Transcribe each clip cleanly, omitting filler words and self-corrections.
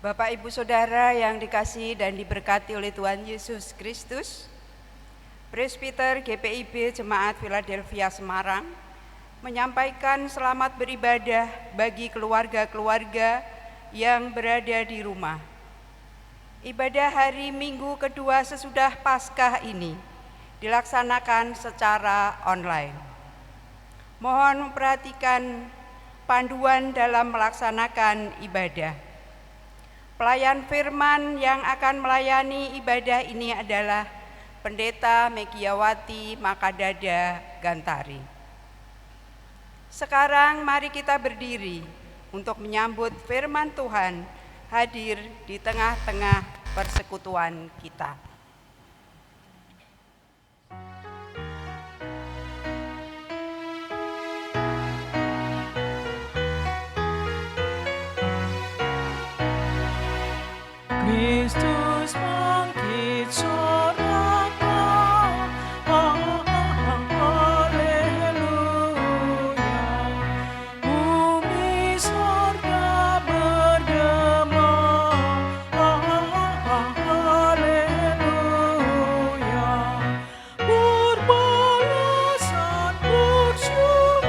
Bapak, Ibu, Saudara yang dikasihi dan diberkati oleh Tuhan Yesus Kristus, Presbiter GPIB Jemaat Philadelphia Semarang menyampaikan selamat beribadah bagi keluarga-keluarga yang berada di rumah. Ibadah hari Minggu kedua sesudah Paskah ini dilaksanakan secara online. Mohon memperhatikan panduan dalam melaksanakan ibadah. Pelayan firman yang akan melayani ibadah ini adalah Pendeta Megiawati Makadada Gantari. Sekarang mari kita berdiri untuk menyambut firman Tuhan hadir di tengah-tengah persekutuan kita. Kristus bangkit soraka, haleluya. Bumi sorga bergema, haleluya. Berbalasan bersyukur,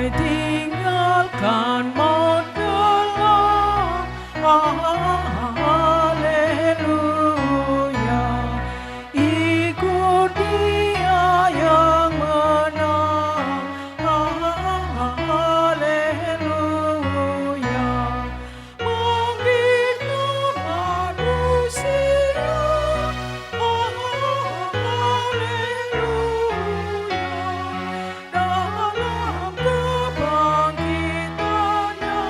tinggalkan maut gelap, haleluya. Ikut Dia yang menang, haleluya. Membina manusia, haleluya. Dalam kebangkitannya,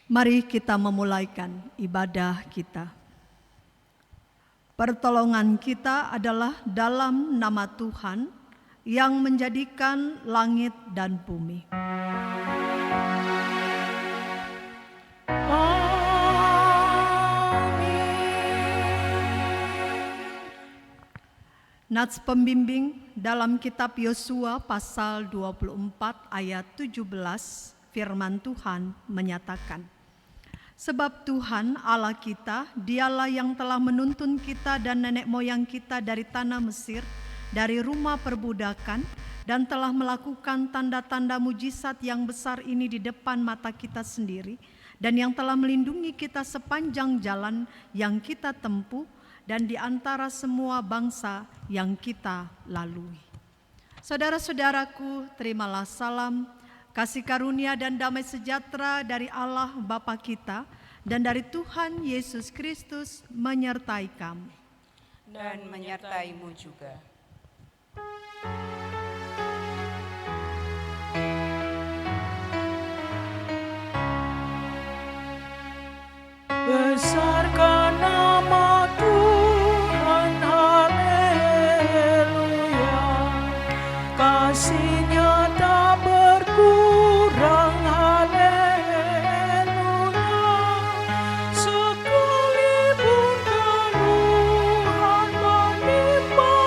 Mari kita memulaikan ibadah kita. Pertolongan kita adalah dalam nama Tuhan yang menjadikan langit dan bumi. Nats pembimbing dalam kitab Yosua pasal 24 ayat 17, firman Tuhan menyatakan, sebab Tuhan Allah kita, Dialah yang telah menuntun kita dan nenek moyang kita dari tanah Mesir, dari rumah perbudakan, dan telah melakukan tanda-tanda mujizat yang besar ini di depan mata kita sendiri, dan yang telah melindungi kita sepanjang jalan yang kita tempuh, dan di antara semua bangsa yang kita lalui. Saudara-saudaraku, terimalah salam, kasih karunia dan damai sejahtera dari Allah Bapa kita dan dari Tuhan Yesus Kristus menyertai kamu. Dan menyertaimu juga. besarkan nama Tuhan, haleluya. Kasih-Nya tak berkurang, haleluya. Sekalipun keluhan menimpa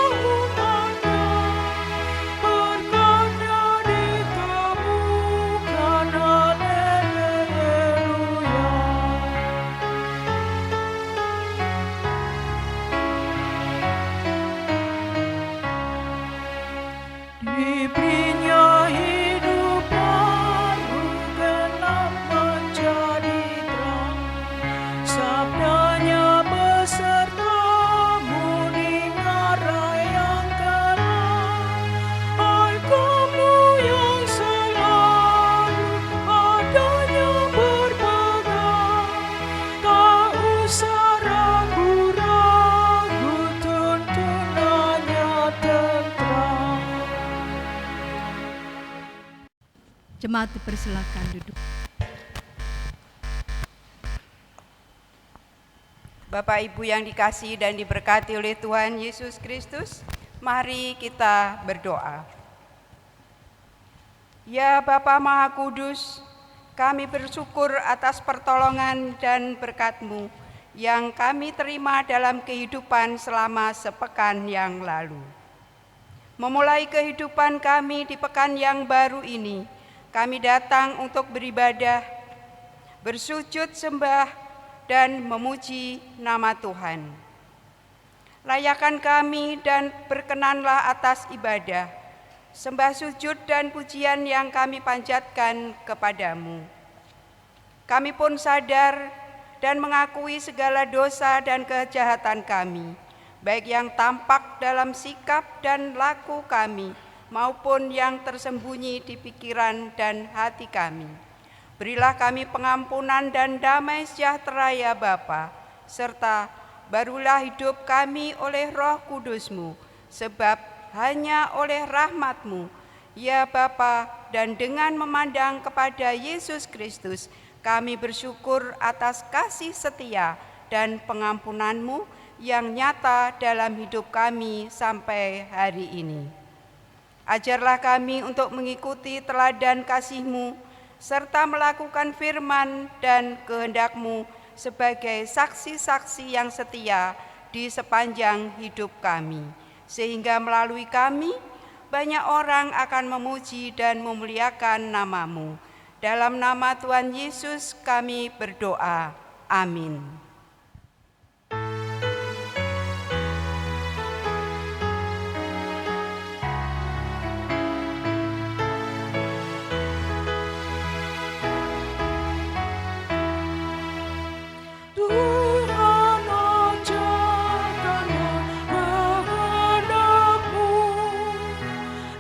Jemaat dipersilakan duduk. Bapak Ibu yang dikasihi dan diberkati oleh Tuhan Yesus Kristus, mari kita berdoa. Ya Bapa Maha Kudus, kami bersyukur atas pertolongan dan berkat-Mu yang kami terima dalam kehidupan selama sepekan yang lalu. Memulai kehidupan kami di pekan yang baru ini, kami datang untuk beribadah, bersujud sembah, dan memuji nama Tuhan. Layakan kami dan berkenanlah atas ibadah, sembah sujud dan pujian yang kami panjatkan kepadamu. Kami pun sadar dan mengakui segala dosa dan kejahatan kami, baik yang tampak dalam sikap dan laku kami, maupun yang tersembunyi di pikiran dan hati kami. Berilah kami pengampunan dan damai sejahtera ya Bapa, serta barulah hidup kami oleh Roh Kudus-Mu, sebab hanya oleh rahmat-Mu, ya Bapa, dan dengan memandang kepada Yesus Kristus, kami bersyukur atas kasih setia dan pengampunan-Mu yang nyata dalam hidup kami sampai hari ini. Ajarlah kami untuk mengikuti teladan kasih-Mu, serta melakukan firman dan kehendak-Mu sebagai saksi-saksi yang setia di sepanjang hidup kami, sehingga melalui kami banyak orang akan memuji dan memuliakan nama-Mu. Dalam nama Tuhan Yesus kami berdoa. Amin. Tuhan ajarkanlah kehendak-Mu,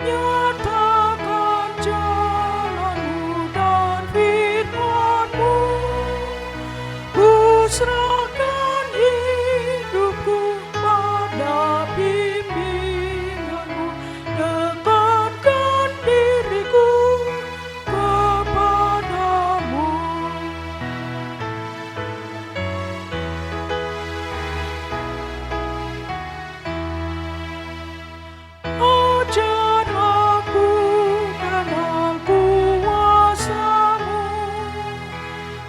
nyatakan jalan-Mu dan firman-Mu. Ku serahkan hidupku pada bimbingan-Mu, dekatkan diriku kepadamu. Ajar aku kenal kuasa-Mu,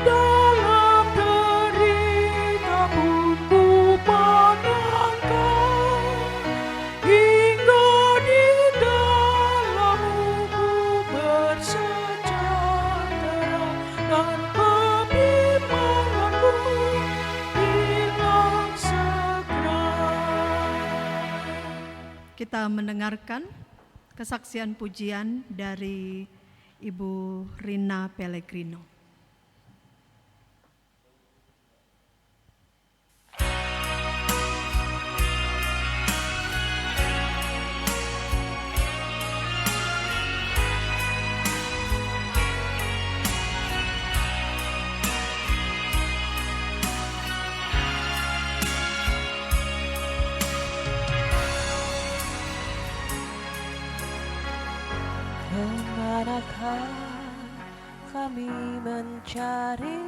dalam derita pun ku pandangkan, hingga di dalam-Mu ku bersejahtera, dan kebimbanganku hilang segera. Kita mendengarkan kesaksian pujian dari Ibu Rina Pellegrino. Kemanakah kami mencari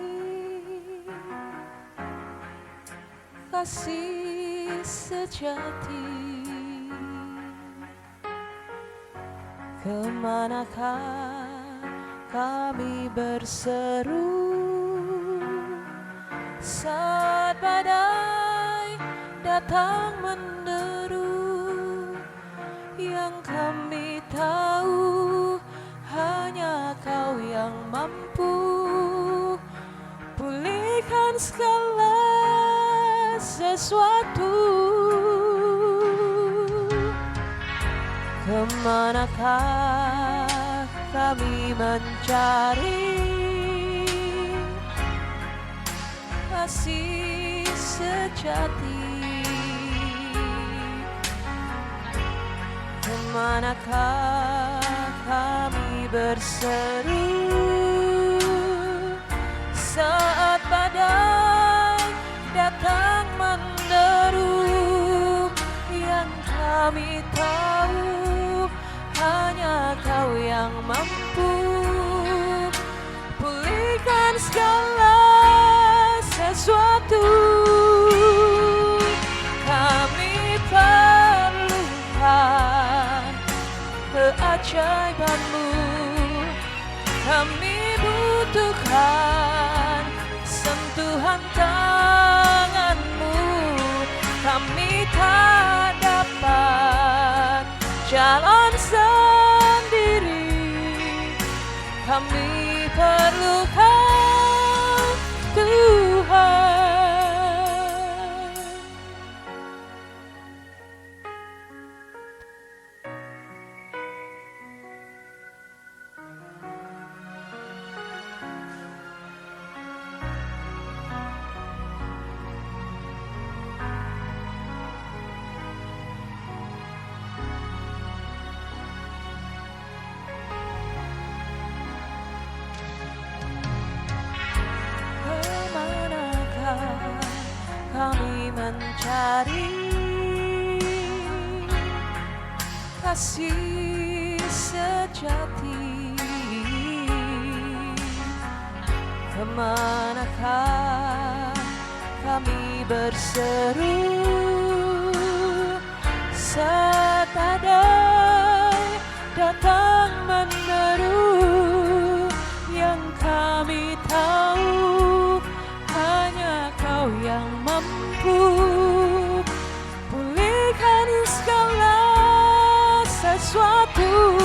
kasih sejati? Kemanakah kami berseru saat badai datang menderu? Yang kami tahu hanya Kau yang mampu pulihkan segala sesuatu. Kemanakah kami mencari kasih sejati? Kemanakah kami berseru saat badai datang menderu? Yang kami tahu hanya Kau yang mampu segala sesuatu. Kami perlukan keajaiban-Mu, kami butuhkan sentuhan tangan-Mu. Kami tak dapat jalan sendiri, kami perlukan Tuhan. Kemanakah kami mencari kasih sejati? Kemanakah kami berseru setadai datang meneru? Yang kami tahu hanya Kau yang mampu pulihkan segala sesuatu.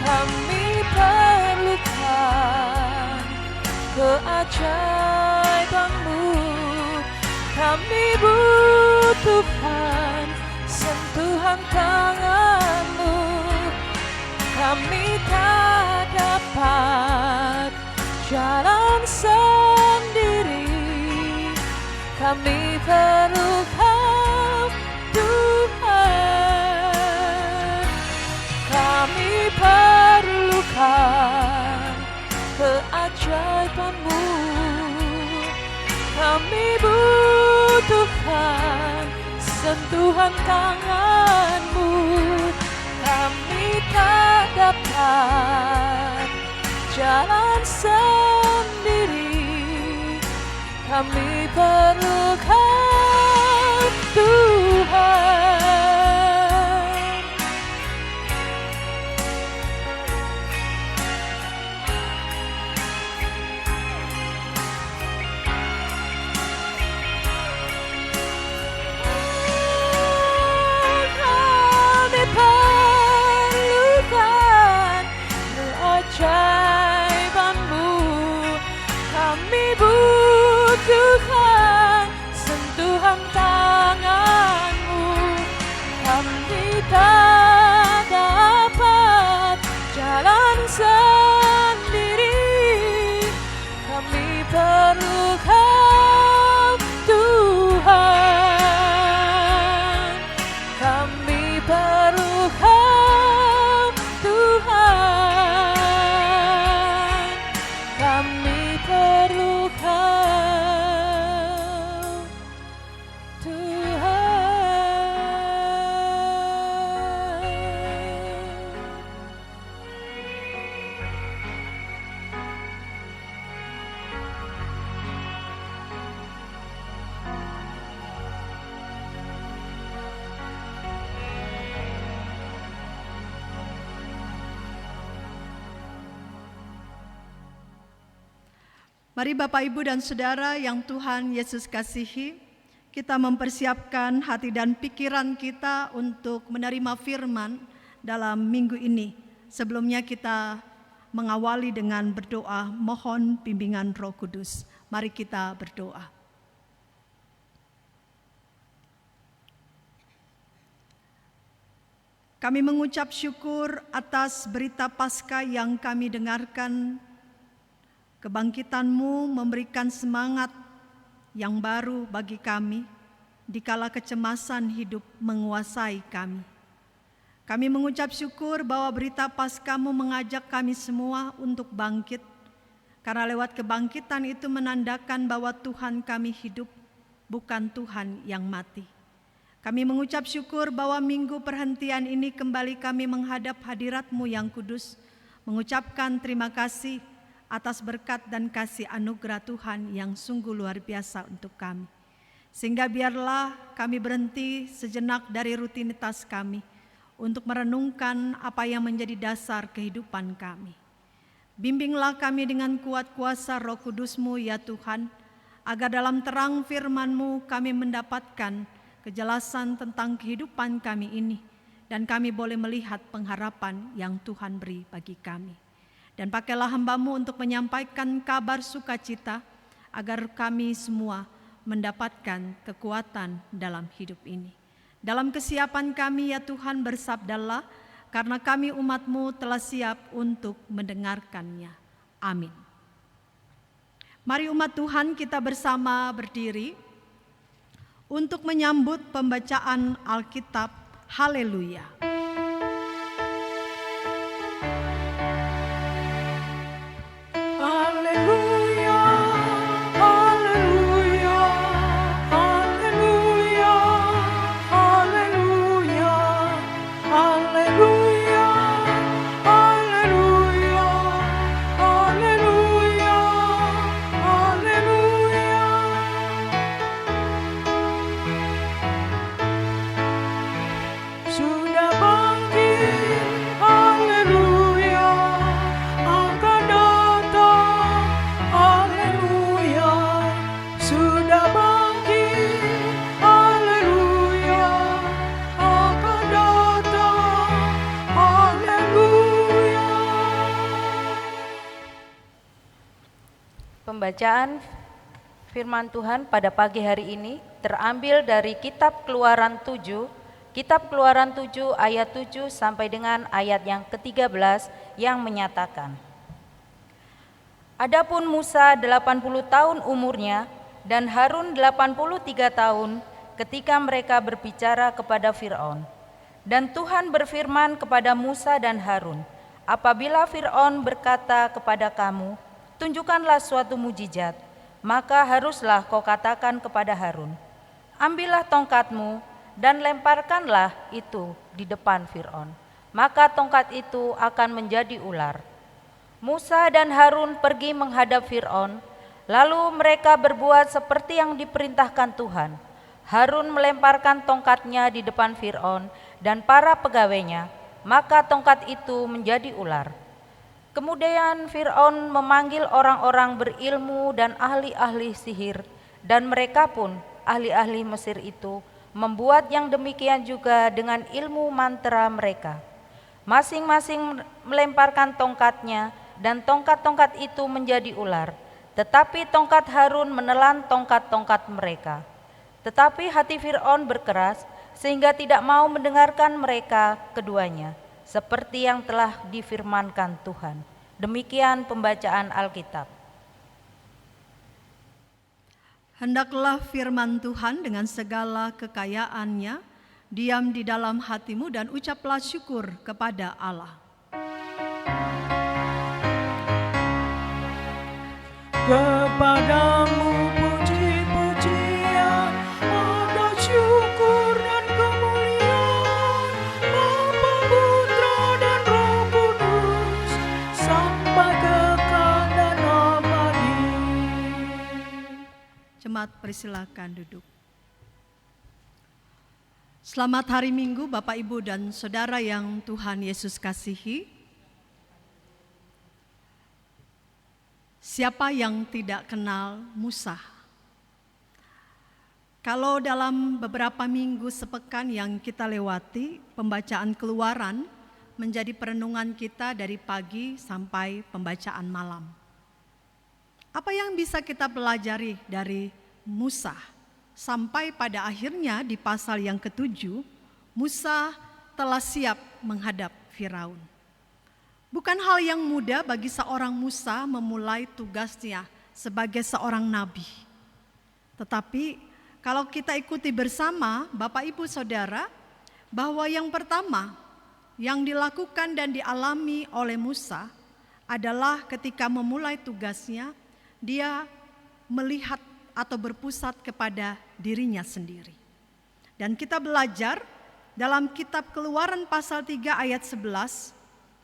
Kami perlukan keajaiban-Mu, kami butuhkan sentuhan tangan-Mu. Kami tak dapat jalan sendiri, kami perlukan Tuhan. Kami perlukan keajaiban-Mu, kami butuhkan sentuhan tangan-Mu. Kami tak dapat jalan sendiri, kami perlukan Tuhan. Kami perlukan keajaiban-Mu, kami butuhkan sentuhan tangan-Mu. Kami tak dapat jalan sendiri, kami perlukan Tuhan. Kami perlukan Tuhan. Kami perlukan Tuhan. Mari Bapak, Ibu, dan Saudara yang Tuhan Yesus kasihi, kita mempersiapkan hati dan pikiran kita untuk menerima firman dalam minggu ini. Sebelumnya kita mengawali dengan berdoa mohon bimbingan Roh Kudus. Mari kita berdoa. Kami mengucap syukur atas berita Paskah yang kami dengarkan. Kebangkitan-Mu memberikan semangat yang baru bagi kami dikala kecemasan hidup menguasai kami. Kami mengucap syukur bahwa berita Paskah-Mu mengajak kami semua untuk bangkit, karena lewat kebangkitan itu menandakan bahwa Tuhan kami hidup, bukan Tuhan yang mati. Kami mengucap syukur bahwa minggu perhentian ini kembali kami menghadap hadirat-Mu yang kudus, mengucapkan terima kasih atas berkat dan kasih anugerah Tuhan yang sungguh luar biasa untuk kami. Sehingga biarlah kami berhenti sejenak dari rutinitas kami untuk merenungkan apa yang menjadi dasar kehidupan kami. Bimbinglah kami dengan kuat kuasa Roh Kudus-Mu ya Tuhan, agar dalam terang firman-Mu kami mendapatkan kejelasan tentang kehidupan kami ini, dan kami boleh melihat pengharapan yang Tuhan beri bagi kami. Dan pakailah hamba-Mu untuk menyampaikan kabar sukacita, agar kami semua mendapatkan kekuatan dalam hidup ini. Dalam kesiapan kami ya Tuhan, bersabdalah, karena kami umat-Mu telah siap untuk mendengarkannya. Amin. Mari umat Tuhan kita bersama berdiri untuk menyambut pembacaan Alkitab. Haleluya. Haleluya, haleluya, haleluya, haleluya, haleluya, haleluya, haleluya, haleluya. Sudah bangkit, haleluya, akan datang, haleluya. Sudah bangkit, haleluya, akan datang, haleluya. Pembacaan firman Tuhan pada pagi hari ini terambil dari Kitab Keluaran 7 ayat 7 sampai dengan ayat yang ke-13 yang menyatakan, Adapun Musa 80 tahun umurnya dan Harun 83 tahun ketika mereka berbicara kepada Fir'aun. Dan Tuhan berfirman kepada Musa dan Harun, apabila Fir'aun berkata kepada kamu, tunjukkanlah suatu mujizat, maka haruslah kau katakan kepada Harun, ambillah tongkatmu dan lemparkanlah itu di depan Fir'aun, maka tongkat itu akan menjadi ular. Musa dan Harun pergi menghadap Fir'aun, lalu mereka berbuat seperti yang diperintahkan Tuhan. Harun melemparkan tongkatnya di depan Fir'aun dan para pegawainya, maka tongkat itu menjadi ular. Kemudian Fir'aun memanggil orang-orang berilmu dan ahli-ahli sihir, dan mereka pun, ahli-ahli Mesir itu, membuat yang demikian juga dengan ilmu mantra mereka. Masing-masing melemparkan tongkatnya, dan tongkat-tongkat itu menjadi ular. Tetapi tongkat Harun menelan tongkat-tongkat mereka. Tetapi hati Fir'aun berkeras, sehingga tidak mau mendengarkan mereka keduanya, seperti yang telah difirmankan Tuhan. Demikian pembacaan Alkitab. Hendaklah firman Tuhan dengan segala kekayaannya diam di dalam hatimu dan ucaplah syukur kepada Allah. Kepadamu puji-pujian, ada syukur dan kemuliaan, Bapa, Putra dan Roh Kudus, sampai kekal dan abadi. Jemaat persilakan duduk. Selamat hari Minggu Bapak Ibu dan Saudara yang Tuhan Yesus kasihi. Siapa yang tidak kenal Musa? Kalau dalam beberapa minggu sepekan yang kita lewati, pembacaan Keluaran menjadi perenungan kita dari pagi sampai pembacaan malam. Apa yang bisa kita pelajari dari Musa? Sampai pada akhirnya di pasal yang ke-7, Musa telah siap menghadap Firaun. Bukan hal yang mudah bagi seorang Musa memulai tugasnya sebagai seorang nabi. Tetapi kalau kita ikuti bersama Bapak Ibu Saudara, bahwa yang pertama yang dilakukan dan dialami oleh Musa adalah ketika memulai tugasnya, dia melihat atau berpusat kepada dirinya sendiri. Dan kita belajar dalam kitab Keluaran pasal 3 ayat 11,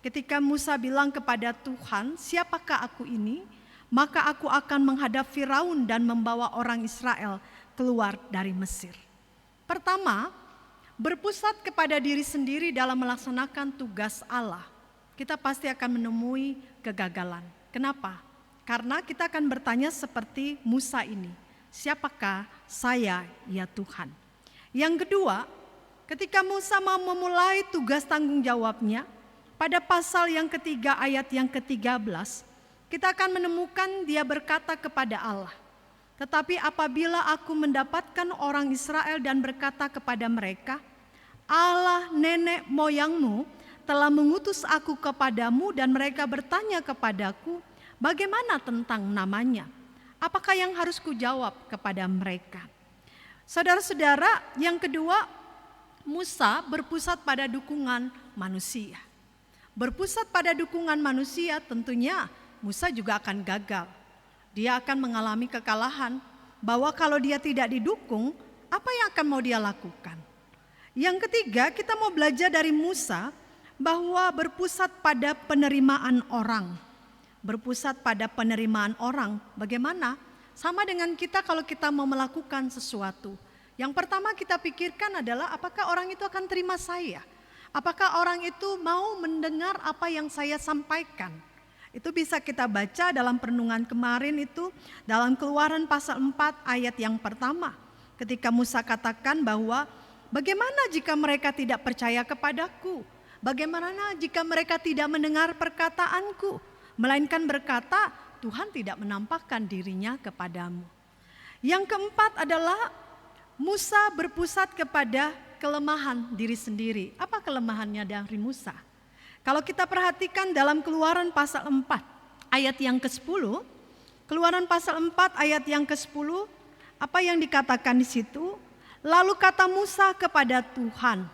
Ketika Musa bilang kepada Tuhan, "Siapakah aku ini? Maka aku akan menghadap Firaun dan membawa orang Israel keluar dari Mesir." Pertama, berpusat kepada diri sendiri dalam melaksanakan tugas Allah. Kita pasti akan menemui kegagalan. Kenapa? Karena kita akan bertanya seperti Musa ini, "Siapakah saya, ya Tuhan?" Yang kedua, ketika Musa mau memulai tugas tanggung jawabnya, pada pasal yang ketiga ayat yang ke-13, kita akan menemukan dia berkata kepada Allah, "Tetapi apabila aku mendapatkan orang Israel dan berkata kepada mereka, Allah nenek moyangmu telah mengutus aku kepadamu dan mereka bertanya kepadaku, bagaimana tentang namanya? Apakah yang harus kujawab kepada mereka?" Saudara-saudara, yang kedua, Musa berpusat pada dukungan manusia. Berpusat pada dukungan manusia, tentunya Musa juga akan gagal. Dia akan mengalami kekalahan, bahwa kalau dia tidak didukung, apa yang akan mau dia lakukan? Yang ketiga, kita mau belajar dari Musa bahwa berpusat pada penerimaan orang. Berpusat pada penerimaan orang, bagaimana? Sama dengan kita kalau kita mau melakukan sesuatu. Yang pertama kita pikirkan adalah apakah orang itu akan terima saya? Apakah orang itu mau mendengar apa yang saya sampaikan? Itu bisa kita baca dalam perenungan kemarin itu dalam Keluaran pasal 4 ayat yang pertama. Ketika Musa katakan bahwa bagaimana jika mereka tidak percaya kepadaku? Bagaimana jika mereka tidak mendengar perkataanku? Melainkan berkata, Tuhan tidak menampakkan dirinya kepadamu. Yang keempat adalah Musa berpusat kepada kelemahan diri sendiri. Apa kelemahannya dari Musa? Kalau kita perhatikan dalam Keluaran pasal 4 ayat yang ke-10, Keluaran pasal 4 ayat yang ke-10, apa yang dikatakan di situ? Lalu kata Musa kepada Tuhan,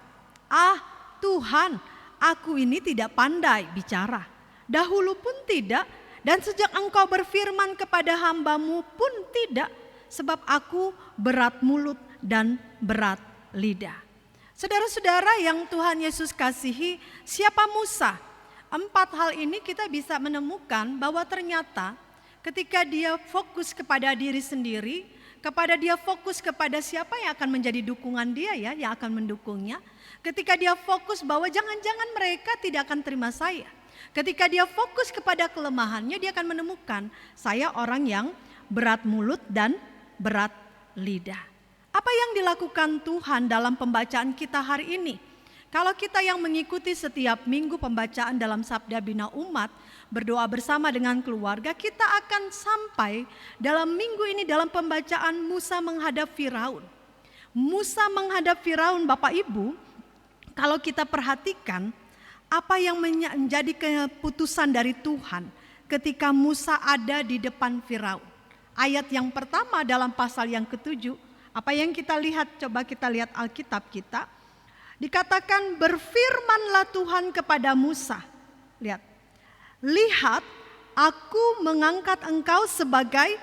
Tuhan, aku ini tidak pandai bicara, dahulu pun tidak, dan sejak engkau berfirman kepada hambamu pun tidak, sebab aku berat mulut dan berat lidah. Saudara-saudara yang Tuhan Yesus kasihi, siapa Musa? 4 hal ini kita bisa menemukan bahwa ternyata ketika dia fokus kepada diri sendiri, kepada dia fokus kepada siapa yang akan menjadi dukungan dia ya, yang akan mendukungnya. Ketika dia fokus bahwa jangan-jangan mereka tidak akan terima saya. Ketika dia fokus kepada kelemahannya, dia akan menemukan saya orang yang berat mulut dan berat lidah. Apa yang dilakukan Tuhan dalam pembacaan kita hari ini? Kalau kita yang mengikuti setiap minggu pembacaan dalam Sabda Bina Umat, berdoa bersama dengan keluarga, kita akan sampai dalam minggu ini dalam pembacaan Musa menghadap Firaun. Musa menghadap Firaun, Bapak Ibu, kalau kita perhatikan apa yang menjadi keputusan dari Tuhan ketika Musa ada di depan Firaun. Ayat yang pertama dalam pasal yang ke-7, apa yang kita lihat, coba kita lihat Alkitab kita. Dikatakan berfirmanlah Tuhan kepada Musa. Lihat, aku mengangkat engkau sebagai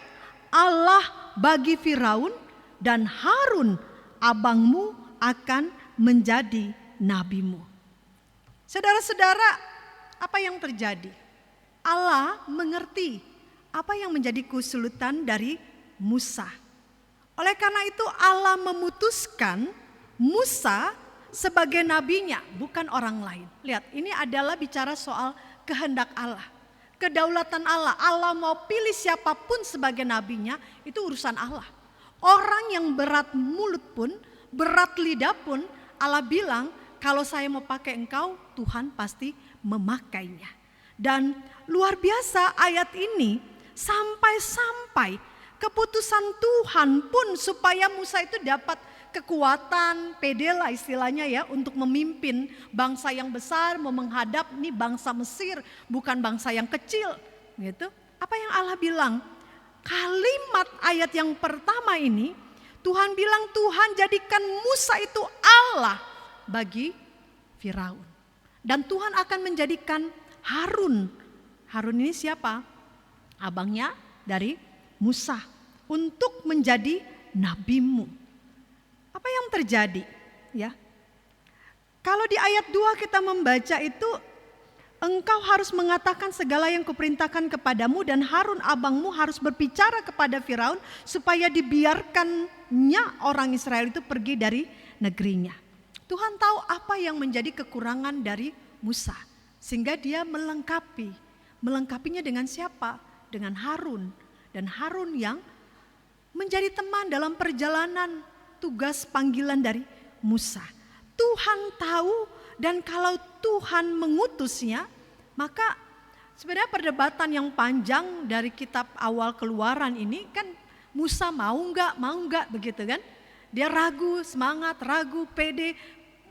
Allah bagi Firaun dan Harun abangmu akan menjadi nabimu. Saudara-saudara, apa yang terjadi? Allah mengerti apa yang menjadi kesulitan dari Musa. Oleh karena itu Allah memutuskan Musa sebagai nabinya, bukan orang lain. Lihat, ini adalah bicara soal kehendak Allah, kedaulatan Allah. Allah mau pilih siapapun sebagai nabinya, itu urusan Allah. Orang yang berat mulut pun, berat lidah pun, Allah bilang, kalau saya mau pakai engkau, Tuhan pasti memakainya. Dan luar biasa ayat ini, sampai keputusan Tuhan pun supaya Musa itu dapat kekuatan, pede lah istilahnya ya, untuk memimpin bangsa yang besar, mau menghadap nih bangsa Mesir, bukan bangsa yang kecil gitu. Apa yang Allah bilang? Kalimat ayat yang pertama ini, Tuhan bilang Tuhan jadikan Musa itu Allah bagi Firaun. Dan Tuhan akan menjadikan Harun. Harun ini siapa? Abangnya dari Musa, untuk menjadi nabimu. Apa yang terjadi? Ya, kalau di ayat 2 kita membaca itu, engkau harus mengatakan segala yang kuperintahkan kepadamu dan Harun abangmu harus berbicara kepada Firaun supaya dibiarkannya orang Israel itu pergi dari negerinya. Tuhan tahu apa yang menjadi kekurangan dari Musa, sehingga dia melengkapinya dengan siapa? Dengan Harun. Dan Harun yang menjadi teman dalam perjalanan tugas panggilan dari Musa. Tuhan tahu, dan kalau Tuhan mengutusnya, maka sebenarnya perdebatan yang panjang dari kitab awal Keluaran ini kan, Musa mau enggak begitu kan. Dia ragu, semangat, ragu, pede,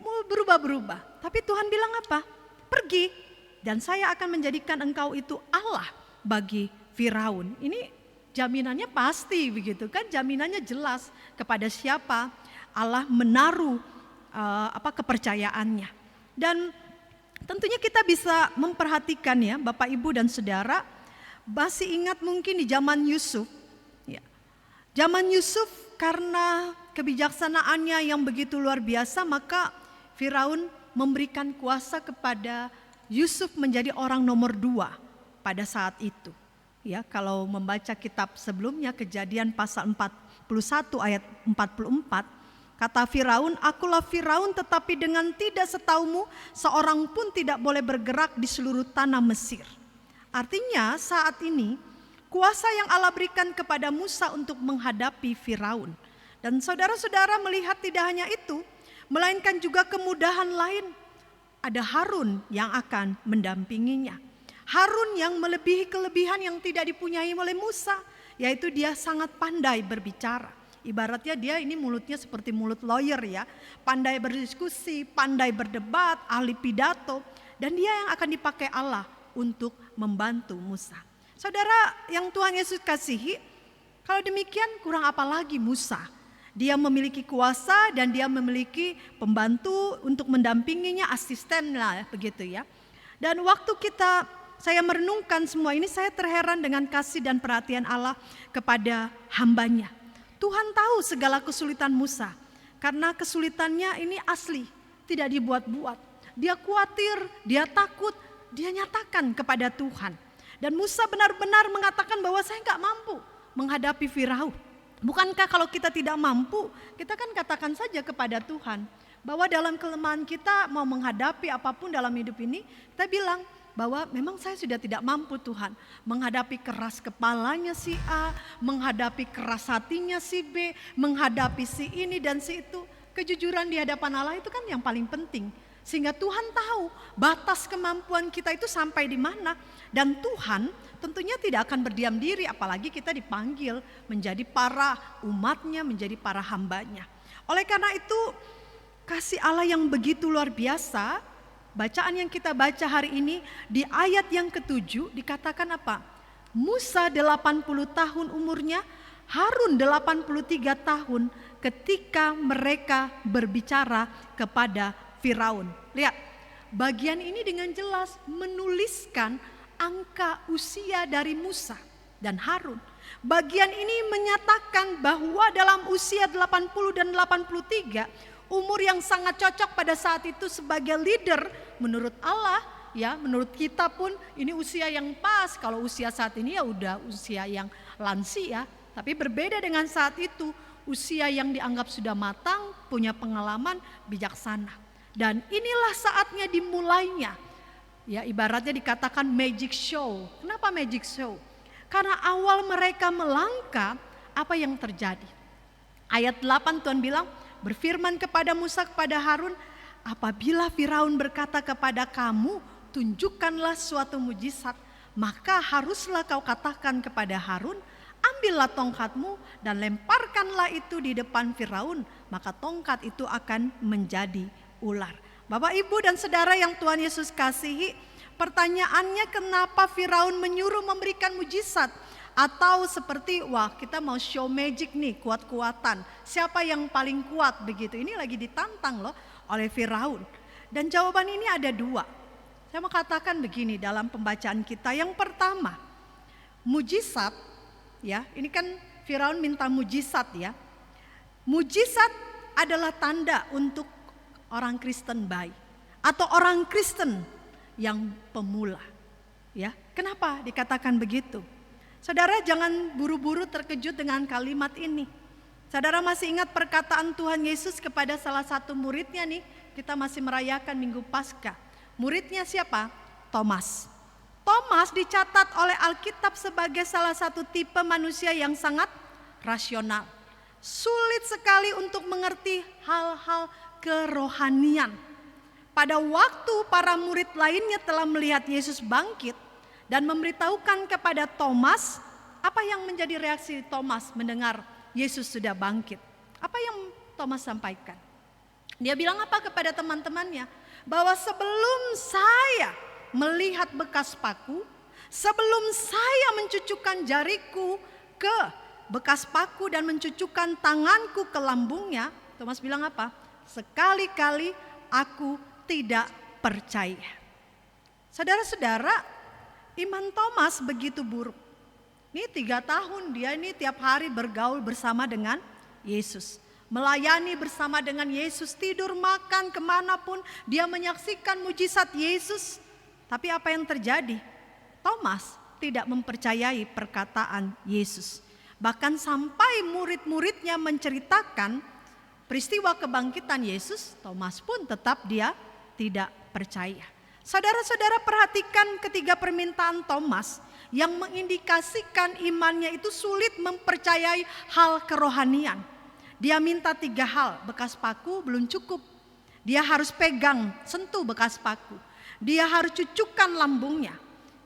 mau berubah-berubah. Tapi Tuhan bilang apa? Pergi dan saya akan menjadikan engkau itu Allah bagi Firaun. Ini jaminannya pasti begitu kan, jaminannya jelas kepada siapa Allah menaruh kepercayaannya. Dan tentunya kita bisa memperhatikan ya Bapak Ibu dan Saudara, masih ingat mungkin di zaman Yusuf. Ya. Zaman Yusuf karena kebijaksanaannya yang begitu luar biasa, maka Firaun memberikan kuasa kepada Yusuf menjadi orang nomor 2 pada saat itu. Ya, kalau membaca kitab sebelumnya Kejadian pasal 41 ayat 44, kata Firaun, akulah Firaun tetapi dengan tidak setaumu seorang pun tidak boleh bergerak di seluruh tanah Mesir. Artinya saat ini kuasa yang Allah berikan kepada Musa untuk menghadapi Firaun. Dan saudara-saudara melihat tidak hanya itu, melainkan juga kemudahan lain. Ada Harun yang akan mendampinginya. Harun yang melebihi kelebihan yang tidak dipunyai oleh Musa, yaitu dia sangat pandai berbicara. Ibaratnya dia ini mulutnya seperti mulut lawyer ya, pandai berdiskusi, pandai berdebat, ahli pidato, dan dia yang akan dipakai Allah untuk membantu Musa. Saudara yang Tuhan Yesus kasihi, kalau demikian kurang apa lagi Musa? Dia memiliki kuasa dan dia memiliki pembantu untuk mendampinginya, asisten lah begitu ya. Dan waktu saya merenungkan semua ini, saya terheran dengan kasih dan perhatian Allah kepada hambanya. Tuhan tahu segala kesulitan Musa, karena kesulitannya ini asli, tidak dibuat-buat. Dia khawatir, dia takut, dia nyatakan kepada Tuhan. Dan Musa benar-benar mengatakan bahwa saya enggak mampu menghadapi Firaun. Bukankah kalau kita tidak mampu, kita kan katakan saja kepada Tuhan bahwa dalam kelemahan kita mau menghadapi apapun dalam hidup ini, kita bilang bahwa memang saya sudah tidak mampu Tuhan menghadapi keras kepalanya si A, menghadapi keras hatinya si B, menghadapi si ini dan si itu. Kejujuran di hadapan Allah itu kan yang paling penting. Sehingga Tuhan tahu batas kemampuan kita itu sampai di mana. Dan Tuhan tentunya tidak akan berdiam diri, apalagi kita dipanggil menjadi para umatnya, menjadi para hambanya. Oleh karena itu kasih Allah yang begitu luar biasa, bacaan yang kita baca hari ini di ayat yang ke-7 dikatakan apa? Musa 80 tahun umurnya, Harun 83 tahun ketika mereka berbicara kepada Firaun. Lihat, bagian ini dengan jelas menuliskan angka usia dari Musa dan Harun. Bagian ini menyatakan bahwa dalam usia 80 dan 83, umur yang sangat cocok pada saat itu sebagai leader menurut Allah, ya, menurut kita pun ini usia yang pas. Kalau usia saat ini ya udah usia yang lansia, tapi berbeda dengan saat itu, usia yang dianggap sudah matang, punya pengalaman, bijaksana. Dan inilah saatnya dimulainya. Ya, ibaratnya dikatakan magic show. Kenapa magic show? Karena awal mereka melangkah, apa yang terjadi? Ayat 8 Tuhan bilang, berfirman kepada Musa kepada Harun, apabila Firaun berkata kepada kamu, tunjukkanlah suatu mujizat, maka haruslah kau katakan kepada Harun, ambillah tongkatmu dan lemparkanlah itu di depan Firaun, maka tongkat itu akan menjadi ular. Bapak, Ibu dan Saudara yang Tuhan Yesus kasihi, pertanyaannya kenapa Firaun menyuruh memberikan mujizat? Atau seperti, wah kita mau show magic nih, kuat-kuatan. Siapa yang paling kuat begitu? Ini lagi ditantang loh oleh Firaun. Dan jawaban ini ada 2. Saya mau katakan begini dalam pembacaan kita. Yang pertama, mujizat, ya, ini kan Firaun minta mujizat ya. Mujizat adalah tanda untuk orang Kristen baik atau orang Kristen yang pemula. Ya, kenapa dikatakan begitu? Saudara jangan buru-buru terkejut dengan kalimat ini. Saudara masih ingat perkataan Tuhan Yesus kepada salah satu muridnya nih, kita masih merayakan Minggu Paskah. Muridnya siapa? Thomas. Thomas dicatat oleh Alkitab sebagai salah satu tipe manusia yang sangat rasional. Sulit sekali untuk mengerti hal-hal kerohanian. Pada waktu para murid lainnya telah melihat Yesus bangkit dan memberitahukan kepada Thomas, apa yang menjadi reaksi Thomas mendengar Yesus sudah bangkit? Apa yang Thomas sampaikan? Dia bilang apa kepada teman-temannya? Bahwa sebelum saya melihat bekas paku, sebelum saya mencucukkan jariku ke bekas paku dan mencucukkan tanganku ke lambungnya, Thomas bilang apa? Sekali-kali aku tidak percaya. Saudara-saudara, iman Thomas begitu buruk. Ini 3 tahun dia ini tiap hari bergaul bersama dengan Yesus. Melayani bersama dengan Yesus, tidur, makan, kemanapun dia menyaksikan mujizat Yesus. Tapi apa yang terjadi? Thomas tidak mempercayai perkataan Yesus. Bahkan sampai murid-muridnya menceritakan peristiwa kebangkitan Yesus, Thomas pun tetap dia tidak percaya. Saudara-saudara perhatikan ketiga permintaan Thomas yang mengindikasikan imannya itu sulit mempercayai hal kerohanian. Dia minta 3 hal, bekas paku belum cukup. Dia harus pegang, sentuh bekas paku. Dia harus cucukkan lambungnya.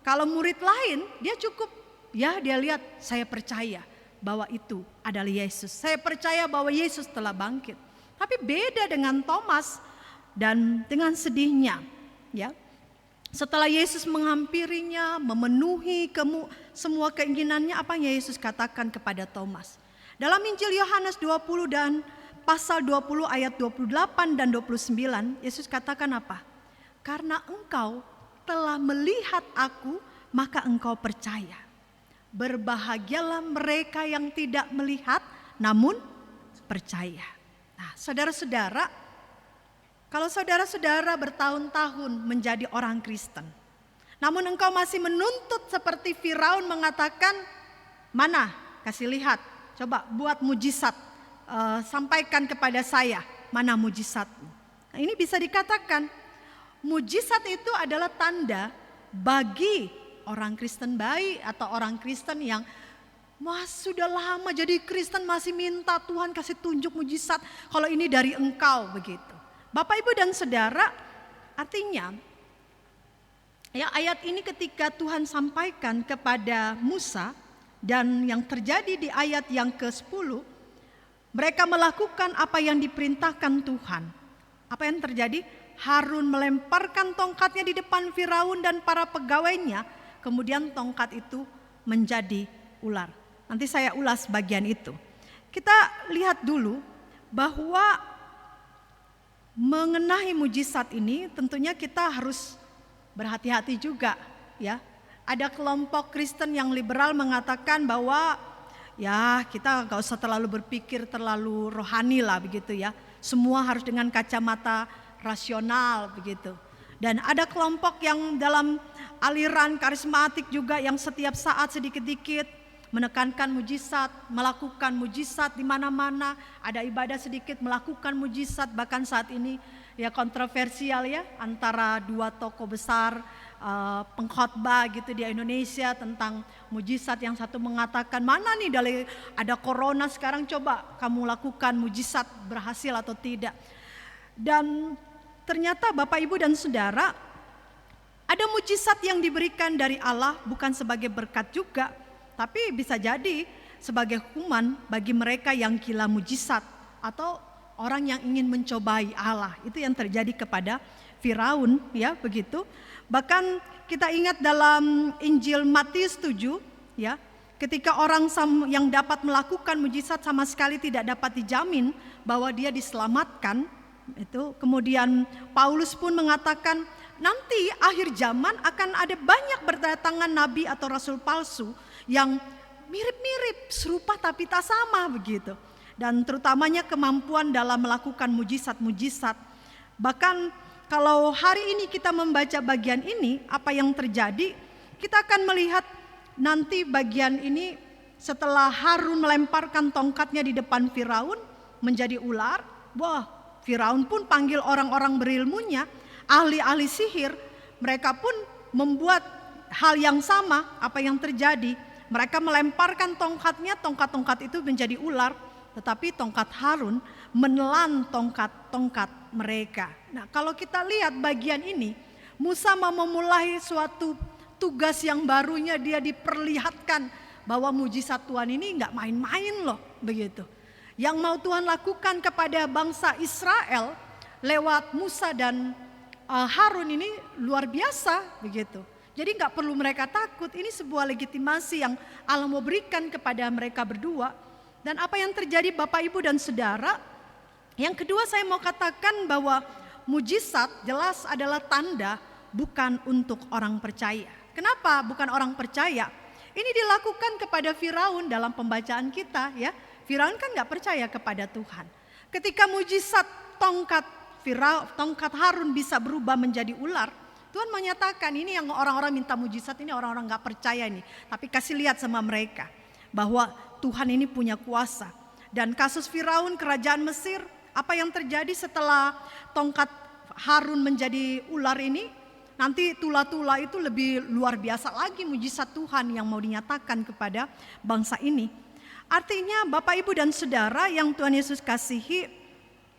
Kalau murid lain dia cukup, ya dia lihat, saya percaya bahwa itu adalah Yesus. Saya percaya bahwa Yesus telah bangkit. Tapi beda dengan Thomas dan dengan sedihnya, ya. Setelah Yesus menghampirinya, memenuhi semua keinginannya, apa yang Yesus katakan kepada Thomas? Dalam Injil Yohanes 20 dan pasal 20 ayat 28 dan 29, Yesus katakan apa? Karena engkau telah melihat aku, maka engkau percaya. Berbahagialah mereka yang tidak melihat, namun percaya. Nah, saudara-saudara, kalau saudara-saudara bertahun-tahun menjadi orang Kristen, namun engkau masih menuntut seperti Firaun mengatakan, mana? Kasih lihat, coba buat mujizat, sampaikan kepada saya, mana mujizatmu? Nah, ini bisa dikatakan, mujizat itu adalah tanda bagi orang Kristen baik atau orang Kristen yang sudah lama jadi Kristen masih minta Tuhan kasih tunjuk mujizat, kalau ini dari engkau begitu. Bapak, Ibu dan Saudara, artinya ya ayat ini ketika Tuhan sampaikan kepada Musa dan yang terjadi di ayat yang ke-10, mereka melakukan apa yang diperintahkan Tuhan. Apa yang terjadi? Harun melemparkan tongkatnya di depan Firaun dan para pegawainya, kemudian tongkat itu menjadi ular. Nanti saya ulas bagian itu. Kita lihat dulu bahwa mengenai mujizat ini tentunya kita harus berhati-hati juga, ya. Ada kelompok Kristen yang liberal mengatakan bahwa ya kita gak usah terlalu berpikir terlalu rohani lah begitu ya. Semua harus dengan kacamata rasional begitu. Dan ada kelompok yang dalam aliran karismatik juga yang setiap saat sedikit-sedikit menekankan mujizat, melakukan mujizat di mana-mana, ada ibadah sedikit melakukan mujizat, bahkan saat ini ya kontroversial ya antara 2 tokoh besar pengkhotbah gitu di Indonesia tentang mujizat. Yang satu mengatakan mana nih dari ada corona sekarang, coba kamu lakukan mujizat berhasil atau tidak. Dan ternyata Bapak, Ibu dan Saudara, ada mujizat yang diberikan dari Allah bukan sebagai berkat juga, tapi bisa jadi sebagai hukuman bagi mereka yang gila mujizat atau orang yang ingin mencobai Allah. Itu yang terjadi kepada Firaun ya begitu. Bahkan kita ingat dalam Injil Matius 7 ya, ketika orang yang dapat melakukan mujizat sama sekali tidak dapat dijamin bahwa dia diselamatkan. Itu kemudian Paulus pun mengatakan nanti akhir zaman akan ada banyak berdatangan nabi atau rasul palsu yang mirip-mirip, serupa tapi tak sama begitu. Dan terutamanya kemampuan dalam melakukan mujizat-mujizat. Bahkan kalau hari ini kita membaca bagian ini, apa yang terjadi, kita akan melihat nanti bagian ini setelah Harun melemparkan tongkatnya di depan Firaun menjadi ular. Wah, Firaun pun panggil orang-orang berilmunya, ahli-ahli sihir. Mereka pun membuat hal yang sama. Apa yang terjadi? Mereka melemparkan tongkatnya, tongkat-tongkat itu menjadi ular. Tetapi tongkat Harun menelan tongkat-tongkat mereka. Nah, kalau kita lihat bagian ini, Musa mau memulai suatu tugas yang barunya. Dia diperlihatkan bahwa mujizat Tuhan ini nggak main-main loh, begitu. Yang mau Tuhan lakukan kepada bangsa Israel lewat Musa dan Harun ini luar biasa, begitu. Jadi nggak perlu mereka takut. Ini sebuah legitimasi yang Allah mau berikan kepada mereka berdua. Dan apa yang terjadi Bapak Ibu dan Saudara? Yang kedua saya mau katakan bahwa mujizat jelas adalah tanda bukan untuk orang percaya. Kenapa bukan orang percaya? Ini dilakukan kepada Firaun dalam pembacaan kita ya. Firaun kan nggak percaya kepada Tuhan. Ketika mujizat tongkat Harun bisa berubah menjadi ular, Tuhan menyatakan ini yang orang-orang minta mujizat ini orang-orang nggak percaya ini. Tapi kasih lihat sama mereka bahwa Tuhan ini punya kuasa. Dan kasus Firaun kerajaan Mesir, apa yang terjadi setelah tongkat Harun menjadi ular ini? Nanti tula-tula itu lebih luar biasa lagi mujizat Tuhan yang mau dinyatakan kepada bangsa ini. Artinya Bapak Ibu dan Saudara yang Tuhan Yesus kasihi,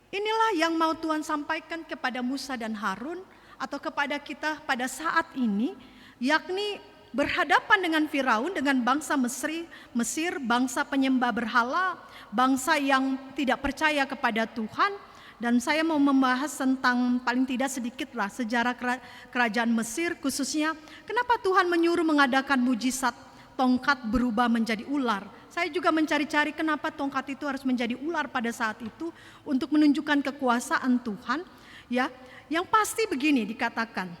inilah yang mau Tuhan sampaikan kepada Musa dan Harun atau kepada kita pada saat ini, yakni berhadapan dengan Firaun, dengan bangsa Mesir, bangsa penyembah berhala, bangsa yang tidak percaya kepada Tuhan. Dan saya mau membahas tentang paling tidak sedikitlah sejarah kerajaan Mesir, khususnya kenapa Tuhan menyuruh mengadakan mujizat tongkat berubah menjadi ular. Saya juga mencari-cari kenapa tongkat itu harus menjadi ular pada saat itu untuk menunjukkan kekuasaan Tuhan. Ya, yang pasti begini dikatakan.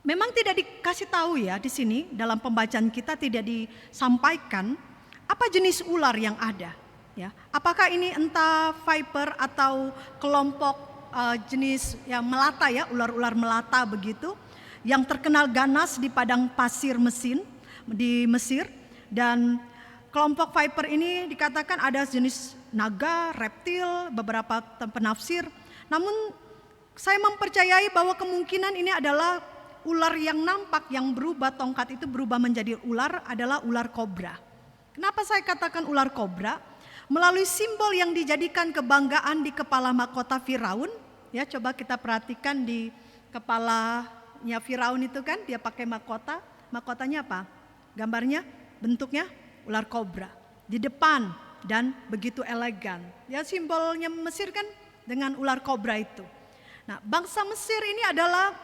Memang tidak dikasih tahu ya di sini dalam pembacaan kita tidak disampaikan apa jenis ular yang ada. Ya, apakah ini entah viper atau kelompok jenis yang melata ya, ular-ular melata begitu, yang terkenal ganas di padang pasir di Mesir. Dan kelompok viper ini dikatakan ada jenis naga, reptil, beberapa penafsir. Namun saya mempercayai bahwa kemungkinan ini adalah ular yang nampak yang berubah, tongkat itu berubah menjadi ular adalah ular kobra. Kenapa saya katakan ular kobra? Melalui simbol yang dijadikan kebanggaan di kepala mahkota Firaun. Ya, coba kita perhatikan di kepalanya Firaun itu kan dia pakai mahkota. Mahkotanya apa? Gambarnya, bentuknya ular kobra di depan dan begitu elegan. Ya, simbolnya Mesir kan dengan ular kobra itu. Nah, bangsa Mesir ini adalah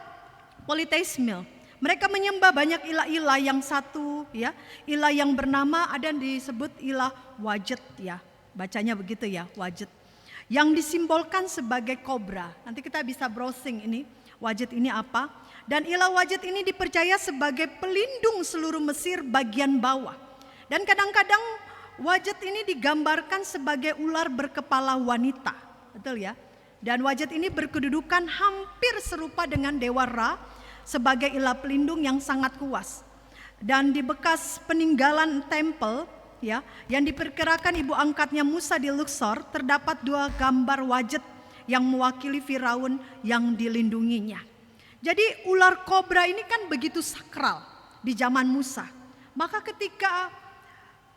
politeisme. Mereka menyembah banyak ilah-ilah yang satu ya. Ilah yang bernama ada yang disebut ilah Wajet ya. Bacanya begitu ya, Wajet. Yang disimbolkan sebagai kobra. Nanti kita bisa browsing ini, Wajet ini apa. Dan ilah Wajet ini dipercaya sebagai pelindung seluruh Mesir bagian bawah. Dan kadang-kadang Wajet ini digambarkan sebagai ular berkepala wanita. Betul ya? Dan Wajet ini berkedudukan hampir serupa dengan Dewa Ra sebagai ilah pelindung yang sangat kuat. Dan di bekas peninggalan tempel ya, yang diperkirakan ibu angkatnya Musa di Luxor, terdapat 2 gambar Wajet yang mewakili Firaun yang dilindunginya. Jadi ular kobra ini kan begitu sakral di zaman Musa. Maka ketika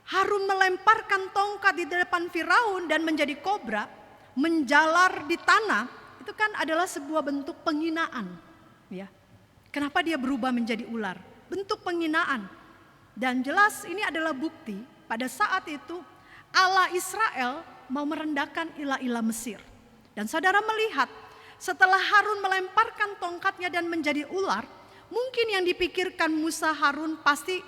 Harun melemparkan tongkat di depan Firaun dan menjadi kobra, menjalar di tanah, itu kan adalah sebuah bentuk penghinaan. Ya. Kenapa dia berubah menjadi ular? Bentuk penghinaan. Dan jelas ini adalah bukti pada saat itu Allah Israel mau merendahkan ilah-ilah Mesir. Dan saudara melihat setelah Harun melemparkan tongkatnya dan menjadi ular, mungkin yang dipikirkan Musa Harun pasti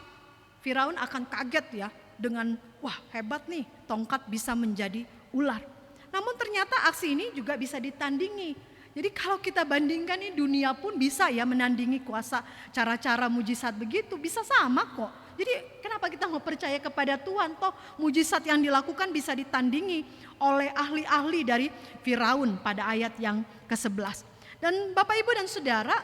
Firaun akan kaget ya dengan wah hebat nih tongkat bisa menjadi ular. Namun ternyata aksi ini juga bisa ditandingi. Jadi kalau kita bandingkan nih dunia pun bisa ya menandingi kuasa cara-cara mujizat begitu, bisa sama kok. Jadi kenapa kita mau percaya kepada Tuhan? Toh mujizat yang dilakukan bisa ditandingi oleh ahli-ahli dari Firaun pada ayat yang ke-11. Dan Bapak Ibu dan Saudara,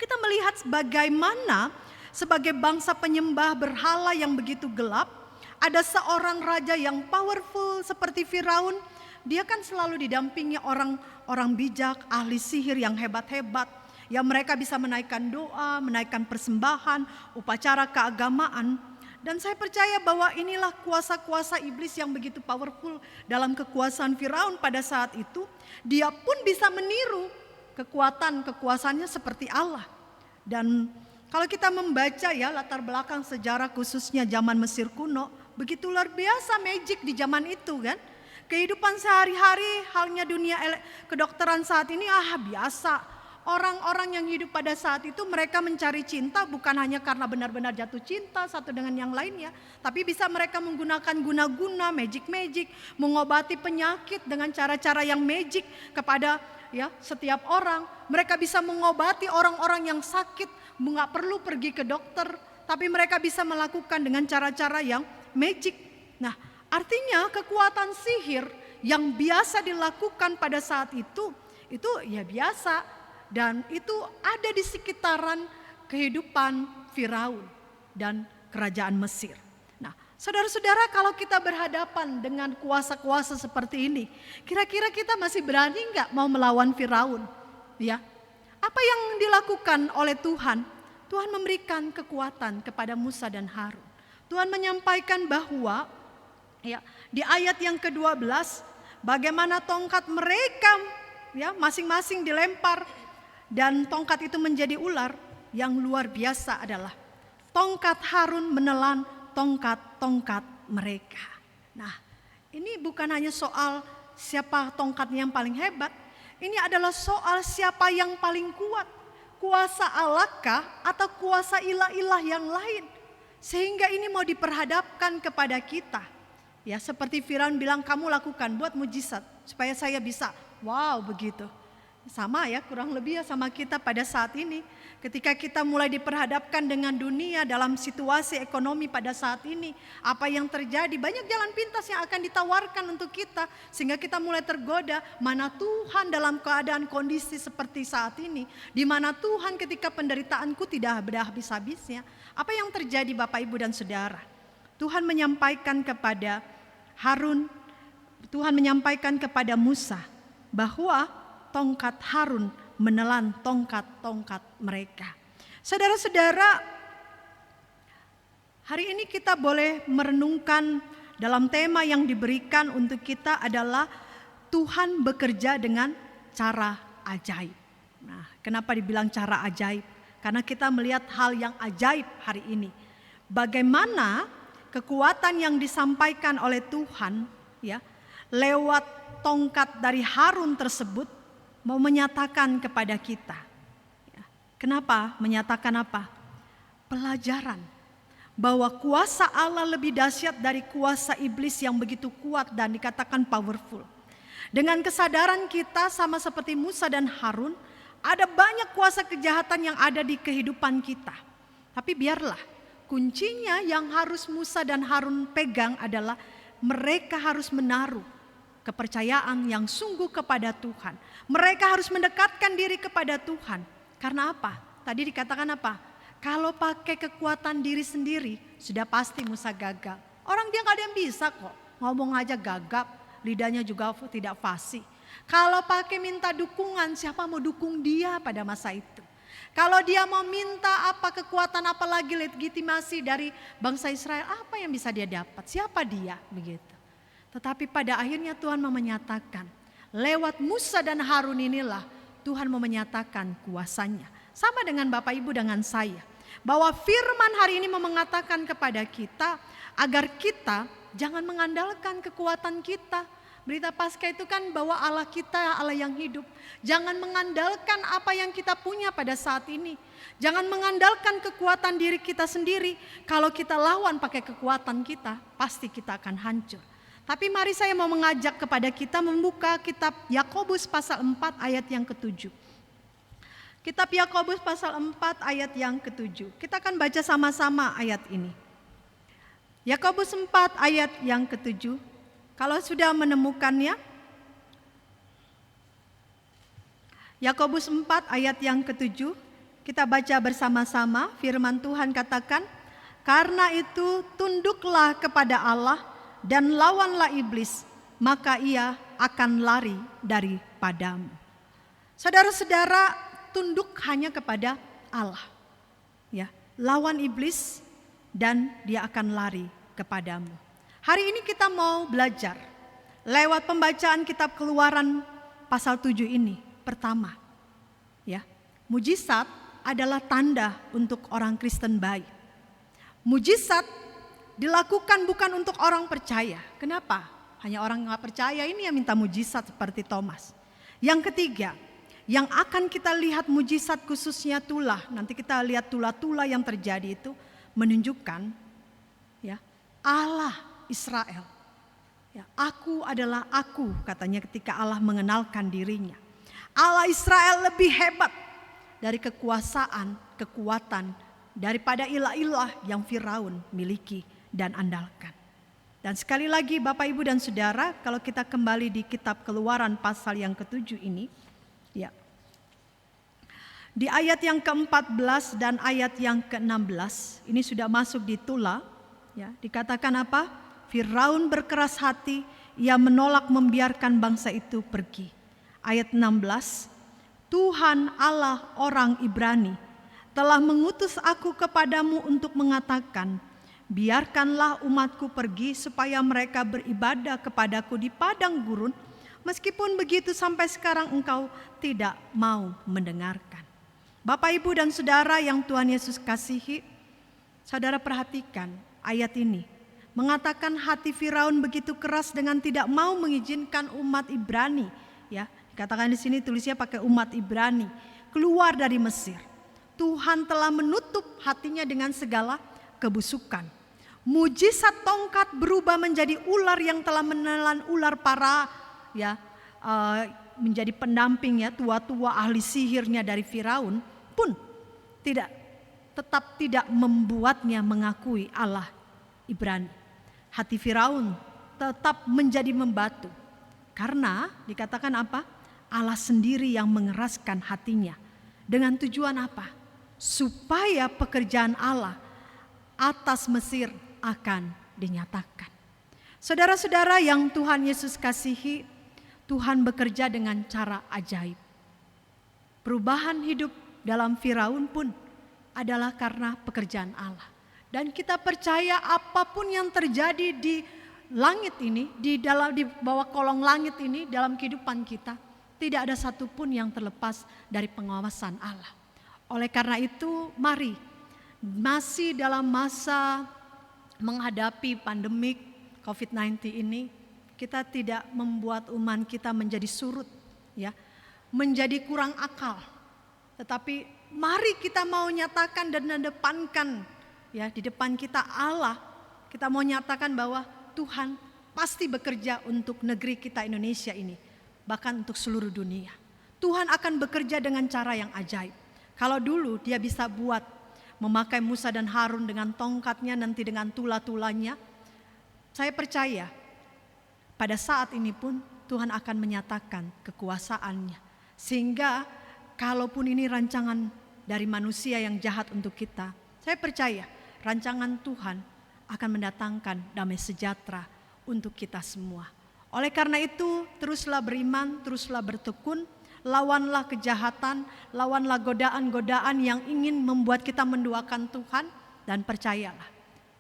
kita melihat bagaimana sebagai bangsa penyembah berhala yang begitu gelap, ada seorang raja yang powerful seperti Firaun. Dia kan selalu didampingi orang bijak, ahli sihir yang hebat-hebat. Ya, mereka bisa menaikkan doa, menaikkan persembahan, upacara keagamaan. Dan saya percaya bahwa inilah kuasa-kuasa iblis yang begitu powerful dalam kekuasaan Firaun pada saat itu. Dia pun bisa meniru kekuasaannya seperti Allah. Dan kalau kita membaca ya latar belakang sejarah khususnya zaman Mesir kuno, begitu luar biasa magic di zaman itu kan. Kehidupan sehari-hari, halnya dunia kedokteran saat ini biasa. Orang-orang yang hidup pada saat itu mereka mencari cinta bukan hanya karena benar-benar jatuh cinta satu dengan yang lainnya, tapi bisa mereka menggunakan guna-guna, magic, mengobati penyakit dengan cara-cara yang magic kepada ya setiap orang. Mereka bisa mengobati orang-orang yang sakit, nggak perlu pergi ke dokter, tapi mereka bisa melakukan dengan cara-cara yang magic. Nah, artinya kekuatan sihir yang biasa dilakukan pada saat itu ya biasa. Dan itu ada di sekitaran kehidupan Firaun dan kerajaan Mesir. Nah, saudara-saudara, kalau kita berhadapan dengan kuasa-kuasa seperti ini, kira-kira kita masih berani nggak mau melawan Firaun? Ya, apa yang dilakukan oleh Tuhan? Tuhan memberikan kekuatan kepada Musa dan Harun. Tuhan menyampaikan bahwa ya di ayat yang ke-12 bagaimana tongkat mereka ya masing-masing dilempar. Dan tongkat itu menjadi ular. Yang luar biasa adalah tongkat Harun menelan tongkat-tongkat mereka. Nah, ini bukan hanya soal siapa tongkatnya yang paling hebat. Ini adalah soal siapa yang paling kuat. Kuasa Allahkah atau kuasa ilah-ilah yang lain. Sehingga ini mau diperhadapkan kepada kita. Ya, seperti Firaun bilang, kamu lakukan buat mujizat supaya saya bisa. Wow, begitu. Sama ya, kurang lebih ya sama kita pada saat ini. Ketika kita mulai diperhadapkan dengan dunia dalam situasi ekonomi pada saat ini, apa yang terjadi, banyak jalan pintas yang akan ditawarkan untuk kita. Sehingga kita mulai tergoda, mana Tuhan dalam keadaan kondisi seperti saat ini. Di mana Tuhan ketika penderitaanku tidak berhabis-habisnya. Apa yang terjadi Bapak Ibu dan Saudara? Tuhan menyampaikan kepada Harun, Tuhan menyampaikan kepada Musa bahwa tongkat Harun menelan tongkat-tongkat mereka. Saudara-saudara, hari ini kita boleh merenungkan dalam tema yang diberikan untuk kita adalah Tuhan bekerja dengan cara ajaib. Nah, kenapa dibilang cara ajaib? Karena kita melihat hal yang ajaib hari ini. Bagaimana kekuatan yang disampaikan oleh Tuhan ya lewat tongkat dari Harun tersebut mau menyatakan kepada kita. Kenapa? Menyatakan apa? Pelajaran bahwa kuasa Allah lebih dahsyat dari kuasa iblis yang begitu kuat dan dikatakan powerful. Dengan kesadaran kita sama seperti Musa dan Harun, ada banyak kuasa kejahatan yang ada di kehidupan kita. Tapi biarlah kuncinya yang harus Musa dan Harun pegang adalah mereka harus menaruh kepercayaan yang sungguh kepada Tuhan. Mereka harus mendekatkan diri kepada Tuhan. Karena apa? Tadi dikatakan apa? Kalau pakai kekuatan diri sendiri, sudah pasti Musa gagal. Orang dia gak ada yang bisa kok. Ngomong aja gagap, lidahnya juga tidak fasih. Kalau pakai minta dukungan, siapa mau dukung dia pada masa itu? Kalau dia mau minta apa kekuatan, apalagi legitimasi dari bangsa Israel, apa yang bisa dia dapat? Siapa dia? Begitu. Tetapi pada akhirnya Tuhan mau menyatakan, lewat Musa dan Harun inilah Tuhan mau menyatakan kuasanya. Sama dengan Bapak Ibu dengan saya. Bahwa firman hari ini mau mengatakan kepada kita, agar kita jangan mengandalkan kekuatan kita. Berita Paskah itu kan bahwa Allah kita Allah yang hidup. Jangan mengandalkan apa yang kita punya pada saat ini. Jangan mengandalkan kekuatan diri kita sendiri. Kalau kita lawan pakai kekuatan kita, pasti kita akan hancur. Tapi mari saya mau mengajak kepada kita membuka kitab Yakobus pasal 4 ayat yang ke-7. Kitab Yakobus pasal 4 ayat yang ke-7. Kita akan baca sama-sama ayat ini. Yakobus 4 ayat yang ke-7. Kalau sudah menemukannya, Yakobus 4 ayat yang ke-7, kita baca bersama-sama. Firman Tuhan katakan, karena itu tunduklah kepada Allah dan lawanlah iblis, maka ia akan lari daripadamu. Saudara-saudara, tunduk hanya kepada Allah. Ya, lawan iblis dan dia akan lari kepadamu. Hari ini kita mau belajar lewat pembacaan kitab Keluaran pasal 7 ini. Pertama, ya, mujizat adalah tanda untuk orang Kristen baik. Mujizat dilakukan bukan untuk orang percaya. Kenapa? Hanya orang nggak percaya ini yang minta mujizat seperti Thomas. Yang ketiga, yang akan kita lihat mujizat khususnya tulah. Nanti kita lihat tulah-tulah yang terjadi itu menunjukkan, ya, Allah Israel. Ya, aku adalah aku, katanya ketika Allah mengenalkan dirinya. Allah Israel lebih hebat dari kekuasaan, kekuatan daripada ilah-ilah yang Firaun miliki dan andalkan. Dan sekali lagi Bapak Ibu dan Saudara, kalau kita kembali di kitab Keluaran pasal yang ke-7 ini, ya, di ayat yang ke-14 dan ayat yang ke-16, ini sudah masuk di tulah, ya, dikatakan apa? Firaun berkeras hati, ia menolak membiarkan bangsa itu pergi. Ayat 16, Tuhan Allah orang Ibrani telah mengutus aku kepadamu untuk mengatakan, biarkanlah umatku pergi supaya mereka beribadah kepadaku di padang gurun, meskipun begitu sampai sekarang engkau tidak mau mendengarkan. Bapak, Ibu, dan Saudara yang Tuhan Yesus kasihi, saudara perhatikan ayat ini. Mengatakan hati Firaun begitu keras dengan tidak mau mengizinkan umat Ibrani, ya, dikatakan di sini tulisnya pakai umat Ibrani, keluar dari Mesir. Tuhan telah menutup hatinya dengan segala kebusukan. Mujizat tongkat berubah menjadi ular yang telah menelan ular para, ya, menjadi pendamping, ya, tua-tua ahli sihirnya dari Firaun pun tetap tidak membuatnya mengakui Allah Ibrani. Hati Firaun tetap menjadi membatu. Karena dikatakan apa? Allah sendiri yang mengeraskan hatinya. Dengan tujuan apa? Supaya pekerjaan Allah atas Mesir akan dinyatakan. Saudara-saudara yang Tuhan Yesus kasihi, Tuhan bekerja dengan cara ajaib. Perubahan hidup dalam Firaun pun adalah karena pekerjaan Allah. Dan kita percaya apapun yang terjadi di langit ini, di bawah kolong langit ini, dalam kehidupan kita, tidak ada satupun yang terlepas dari pengawasan Allah. Oleh karena itu, mari masih dalam masa menghadapi pandemik COVID-19 ini, kita tidak membuat umat kita menjadi surut, ya, menjadi kurang akal. Tetapi mari kita mau nyatakan dan mendepankan, ya, di depan kita Allah, kita mau nyatakan bahwa Tuhan pasti bekerja untuk negeri kita Indonesia ini, bahkan untuk seluruh dunia. Tuhan akan bekerja dengan cara yang ajaib. Kalau dulu dia bisa buat memakai Musa dan Harun dengan tongkatnya, nanti dengan tulah-tulahnya, saya percaya pada saat ini pun Tuhan akan menyatakan kekuasaannya. Sehingga kalaupun ini rancangan dari manusia yang jahat untuk kita, saya percaya rancangan Tuhan akan mendatangkan damai sejahtera untuk kita semua. Oleh karena itu, teruslah beriman, teruslah bertekun, lawanlah kejahatan, lawanlah godaan-godaan yang ingin membuat kita menduakan Tuhan, dan percayalah,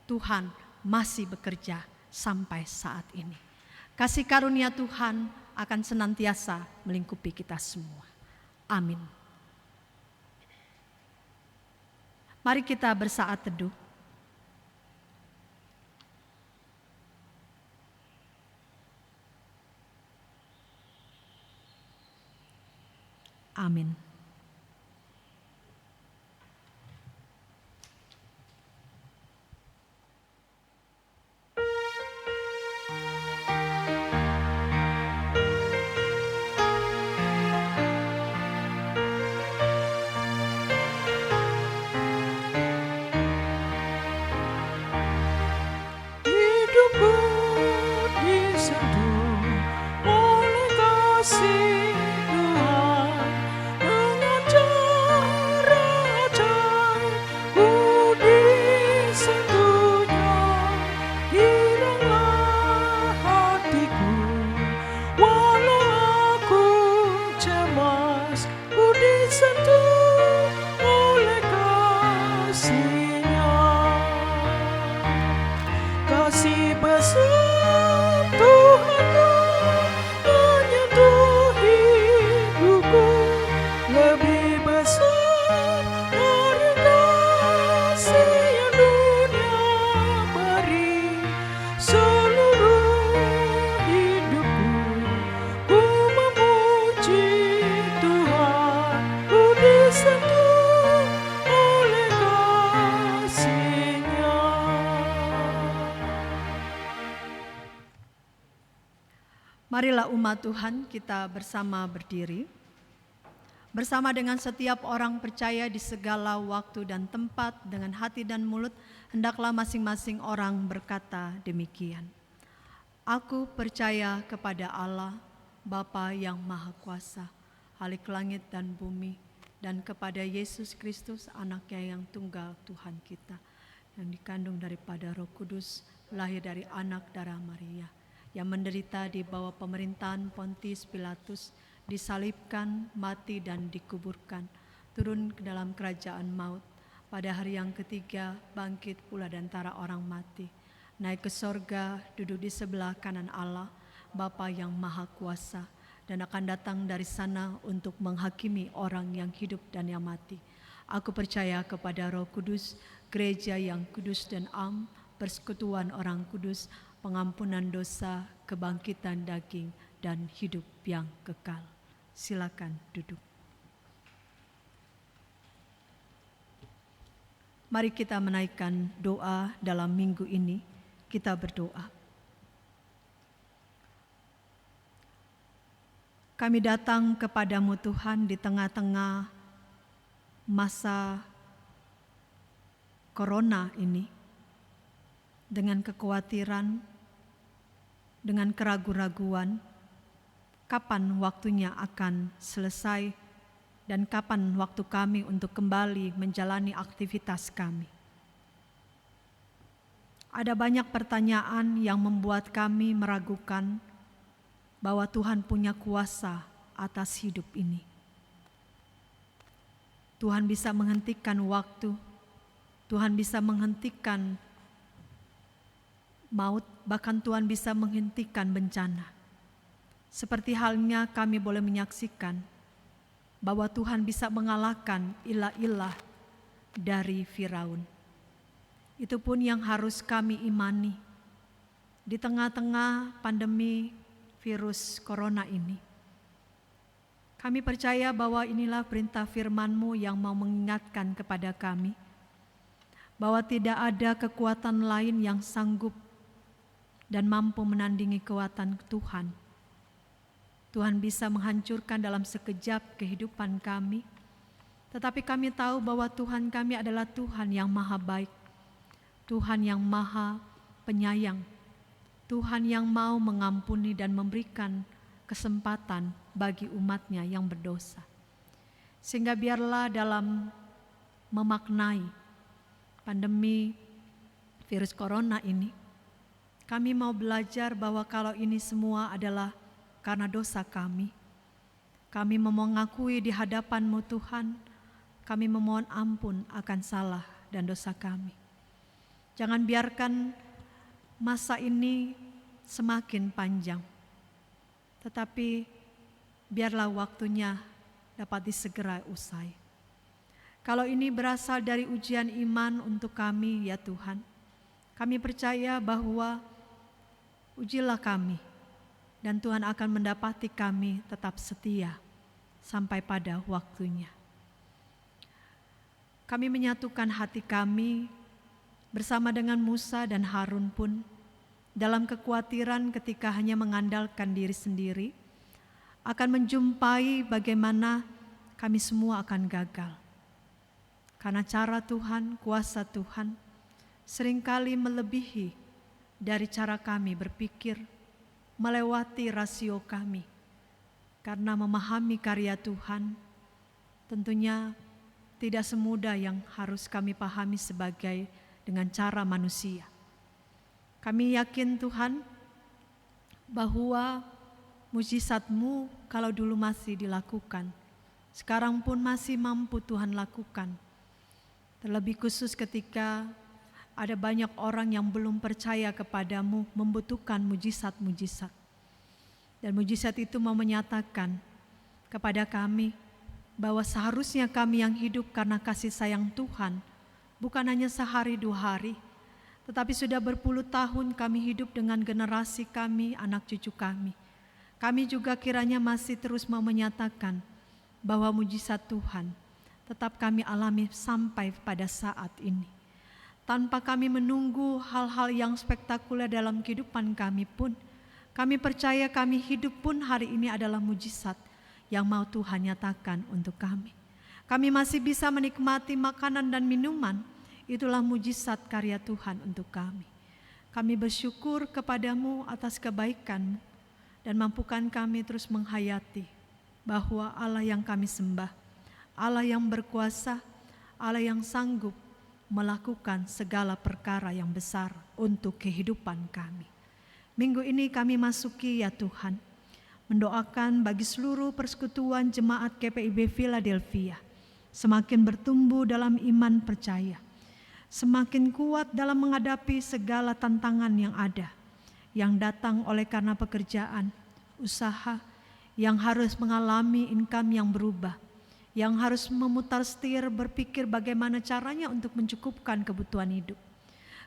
Tuhan masih bekerja sampai saat ini. Kasih karunia Tuhan akan senantiasa melingkupi kita semua. Amin. Mari kita bersaat teduh. Amin. Hidupku disentuh oleh kasih Tuhan, disentuh oleh kasih-Nya. Kasih besar Tuhanku menyentuh hidupku, lebih besar dari kasih yang dunia beri. Seluruh hidupku ku memuji Tuhan, ku disentuh oleh kasih-Nya. Marilah umat Tuhan kita bersama berdiri. Bersama dengan setiap orang percaya di segala waktu dan tempat, dengan hati dan mulut, hendaklah masing-masing orang berkata demikian. Aku percaya kepada Allah, Bapa yang Maha Kuasa, Khalik langit dan bumi, dan kepada Yesus Kristus, Anaknya yang tunggal Tuhan kita, yang dikandung daripada Roh Kudus, lahir dari anak darah Maria, yang menderita di bawah pemerintahan Pontius Pilatus, disalibkan, mati dan dikuburkan, turun ke dalam kerajaan maut, pada hari yang ketiga bangkit pula dari antara orang mati, naik ke sorga, duduk di sebelah kanan Allah, Bapa yang Maha Kuasa, dan akan datang dari sana untuk menghakimi orang yang hidup dan yang mati. Aku percaya kepada Roh Kudus, gereja yang kudus dan am, persekutuan orang kudus, pengampunan dosa, kebangkitan daging, dan hidup yang kekal. Silakan duduk. Mari kita menaikkan doa dalam minggu ini. Kita berdoa. Kami datang kepadamu Tuhan di tengah-tengah masa corona ini, dengan kekhawatiran, dengan keraguan-raguan, kapan waktunya akan selesai dan kapan waktu kami untuk kembali menjalani aktivitas kami. Ada banyak pertanyaan yang membuat kami meragukan bahwa Tuhan punya kuasa atas hidup ini. Tuhan bisa menghentikan waktu, Tuhan bisa menghentikan maut, bahkan Tuhan bisa menghentikan bencana. Seperti halnya kami boleh menyaksikan bahwa Tuhan bisa mengalahkan ilah-ilah dari Firaun. Itu pun yang harus kami imani di tengah-tengah pandemi virus corona ini. Kami percaya bahwa inilah perintah firman-Mu yang mau mengingatkan kepada kami bahwa tidak ada kekuatan lain yang sanggup dan mampu menandingi kekuatan Tuhan. Tuhan bisa menghancurkan dalam sekejap kehidupan kami, tetapi kami tahu bahwa Tuhan kami adalah Tuhan yang maha baik, Tuhan yang maha penyayang, Tuhan yang mau mengampuni dan memberikan kesempatan bagi umat-Nya yang berdosa. Sehingga biarlah dalam memaknai pandemi virus corona ini, kami mau belajar bahwa kalau ini semua adalah karena dosa kami. Kami mengakui di hadapan-Mu Tuhan, kami memohon ampun akan salah dan dosa kami. Jangan biarkan masa ini semakin panjang, tetapi biarlah waktunya dapat disegera usai. Kalau ini berasal dari ujian iman untuk kami ya Tuhan, kami percaya bahwa ujilah kami, dan Tuhan akan mendapati kami tetap setia sampai pada waktunya. Kami menyatukan hati kami bersama dengan Musa dan Harun pun dalam kekhawatiran ketika hanya mengandalkan diri sendiri, akan menjumpai bagaimana kami semua akan gagal. Karena cara Tuhan, kuasa Tuhan seringkali melebihi dari cara kami berpikir, melewati rasio kami. Karena memahami karya Tuhan tentunya tidak semudah yang harus kami pahami sebagai dengan cara manusia. Kami yakin Tuhan bahwa mujizat-Mu kalau dulu masih dilakukan, sekarang pun masih mampu Tuhan lakukan. Terlebih khusus ketika ada banyak orang yang belum percaya kepadamu, membutuhkan mujizat-mujizat. Dan mujizat itu mau menyatakan kepada kami bahwa seharusnya kami yang hidup karena kasih sayang Tuhan, bukan hanya sehari 2 hari, tetapi sudah berpuluh tahun kami hidup dengan generasi kami, anak cucu kami. Kami juga kiranya masih terus mau menyatakan bahwa mujizat Tuhan tetap kami alami sampai pada saat ini. Tanpa kami menunggu hal-hal yang spektakuler dalam kehidupan kami pun, kami percaya kami hidup pun hari ini adalah mujizat yang mau Tuhan nyatakan untuk kami. Kami masih bisa menikmati makanan dan minuman, itulah mujizat karya Tuhan untuk kami. Kami bersyukur kepadamu atas kebaikan-Mu dan mampukan kami terus menghayati bahwa Allah yang kami sembah, Allah yang berkuasa, Allah yang sanggup melakukan segala perkara yang besar untuk kehidupan kami. Minggu ini kami masuki ya Tuhan, mendoakan bagi seluruh persekutuan jemaat GPIB Philadelphia semakin bertumbuh dalam iman percaya, semakin kuat dalam menghadapi segala tantangan yang ada, yang datang oleh karena pekerjaan, usaha, yang harus mengalami income yang berubah, yang harus memutar setir berpikir bagaimana caranya untuk mencukupkan kebutuhan hidup.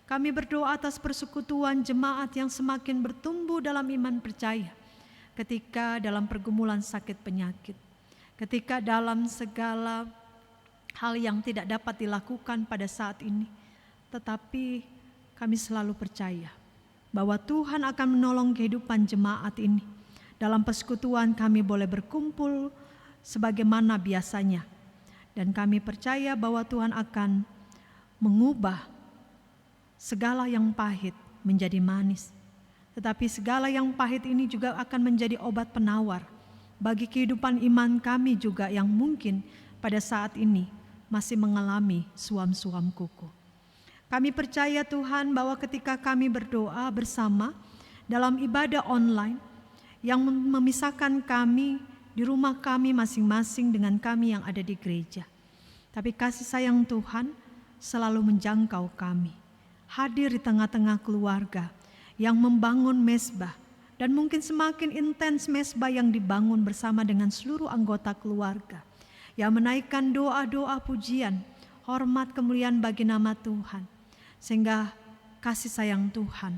Kami berdoa atas persekutuan jemaat yang semakin bertumbuh dalam iman percaya, ketika dalam pergumulan sakit penyakit, ketika dalam segala hal yang tidak dapat dilakukan pada saat ini, tetapi kami selalu percaya bahwa Tuhan akan menolong kehidupan jemaat ini. Dalam persekutuan kami boleh berkumpul sebagaimana biasanya, dan kami percaya bahwa Tuhan akan mengubah segala yang pahit menjadi manis. Tetapi segala yang pahit ini juga akan menjadi obat penawar bagi kehidupan iman kami juga yang mungkin pada saat ini masih mengalami suam-suam kuku. Kami percaya Tuhan bahwa ketika kami berdoa bersama dalam ibadah online yang memisahkan kami di rumah kami masing-masing dengan kami yang ada di gereja, tapi kasih sayang Tuhan selalu menjangkau kami, hadir di tengah-tengah keluarga yang membangun mezbah, dan mungkin semakin intens mezbah yang dibangun bersama dengan seluruh anggota keluarga, yang menaikkan doa-doa pujian, hormat kemuliaan bagi nama Tuhan, sehingga kasih sayang Tuhan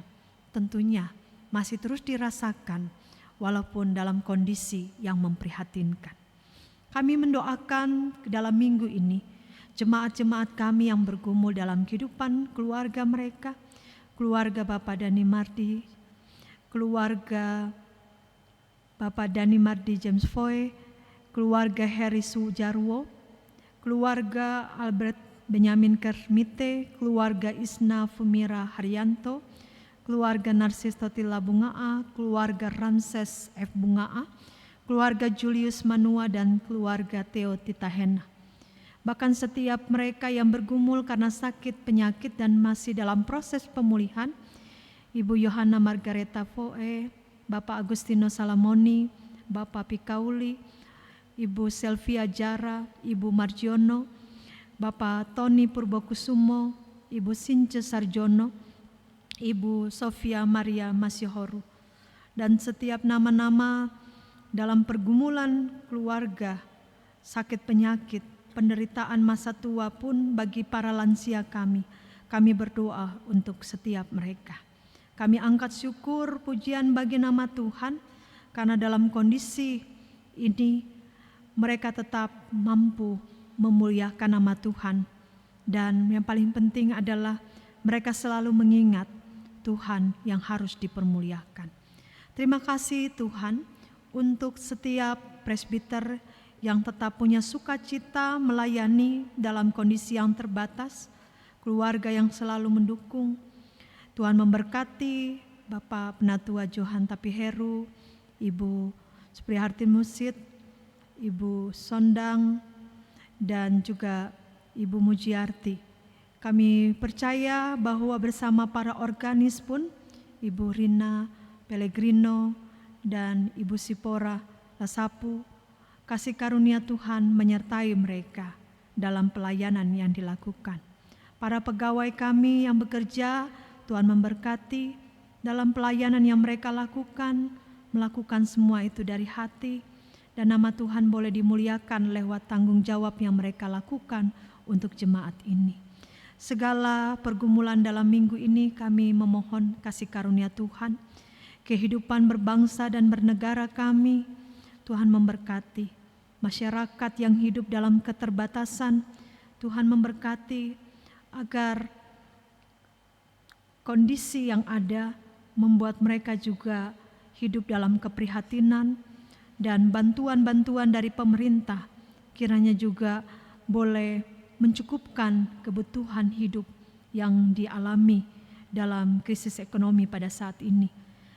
tentunya masih terus dirasakan walaupun dalam kondisi yang memprihatinkan. Kami mendoakan dalam minggu ini jemaat-jemaat kami yang bergumul dalam kehidupan keluarga mereka, keluarga Bapak Dani Mardi, keluarga Bapak Dani Mardi James Foy, keluarga Heri Sujarwo, keluarga Albert Benyamin Kermite, keluarga Isna Fumira Haryanto, keluarga Narsis Totila Bungaa, keluarga Ramses F. Bungaa, keluarga Julius Manua, dan keluarga Theo Titahena. Bahkan setiap mereka yang bergumul karena sakit penyakit dan masih dalam proses pemulihan, Ibu Yohana Margareta Foe, Bapak Agustino Salamoni, Bapak Pikauli, Ibu Selvia Jara, Ibu Marjono, Bapak Tony Purbokusumo, Ibu Since Sarjono, Ibu Sofia Maria Masyohoru, dan setiap nama-nama dalam pergumulan keluarga, sakit penyakit, penderitaan masa tua pun bagi para lansia kami berdoa untuk setiap mereka. Kami angkat syukur pujian bagi nama Tuhan, karena dalam kondisi ini mereka tetap mampu memuliakan nama Tuhan, dan yang paling penting adalah mereka selalu mengingat Tuhan yang harus dipermuliakan. Terima kasih Tuhan untuk setiap presbiter yang tetap punya sukacita melayani dalam kondisi yang terbatas, keluarga yang selalu mendukung. Tuhan memberkati Bapak Penatua Johan Tapiheru, Ibu Supriharti Musid, Ibu Sondang, dan juga Ibu Mujiarti. Kami percaya bahwa bersama para organis pun, Ibu Rina Pellegrino dan Ibu Sipora Lasapu, kasih karunia Tuhan menyertai mereka dalam pelayanan yang dilakukan. Para pegawai kami yang bekerja, Tuhan memberkati dalam pelayanan yang mereka lakukan, melakukan semua itu dari hati, dan nama Tuhan boleh dimuliakan lewat tanggung jawab yang mereka lakukan untuk jemaat ini. Segala pergumulan dalam minggu ini kami memohon kasih karunia Tuhan, kehidupan berbangsa dan bernegara kami, Tuhan memberkati. Masyarakat yang hidup dalam keterbatasan, Tuhan memberkati agar kondisi yang ada membuat mereka juga hidup dalam keprihatinan, dan bantuan-bantuan dari pemerintah kiranya juga boleh mencukupkan kebutuhan hidup yang dialami dalam krisis ekonomi pada saat ini.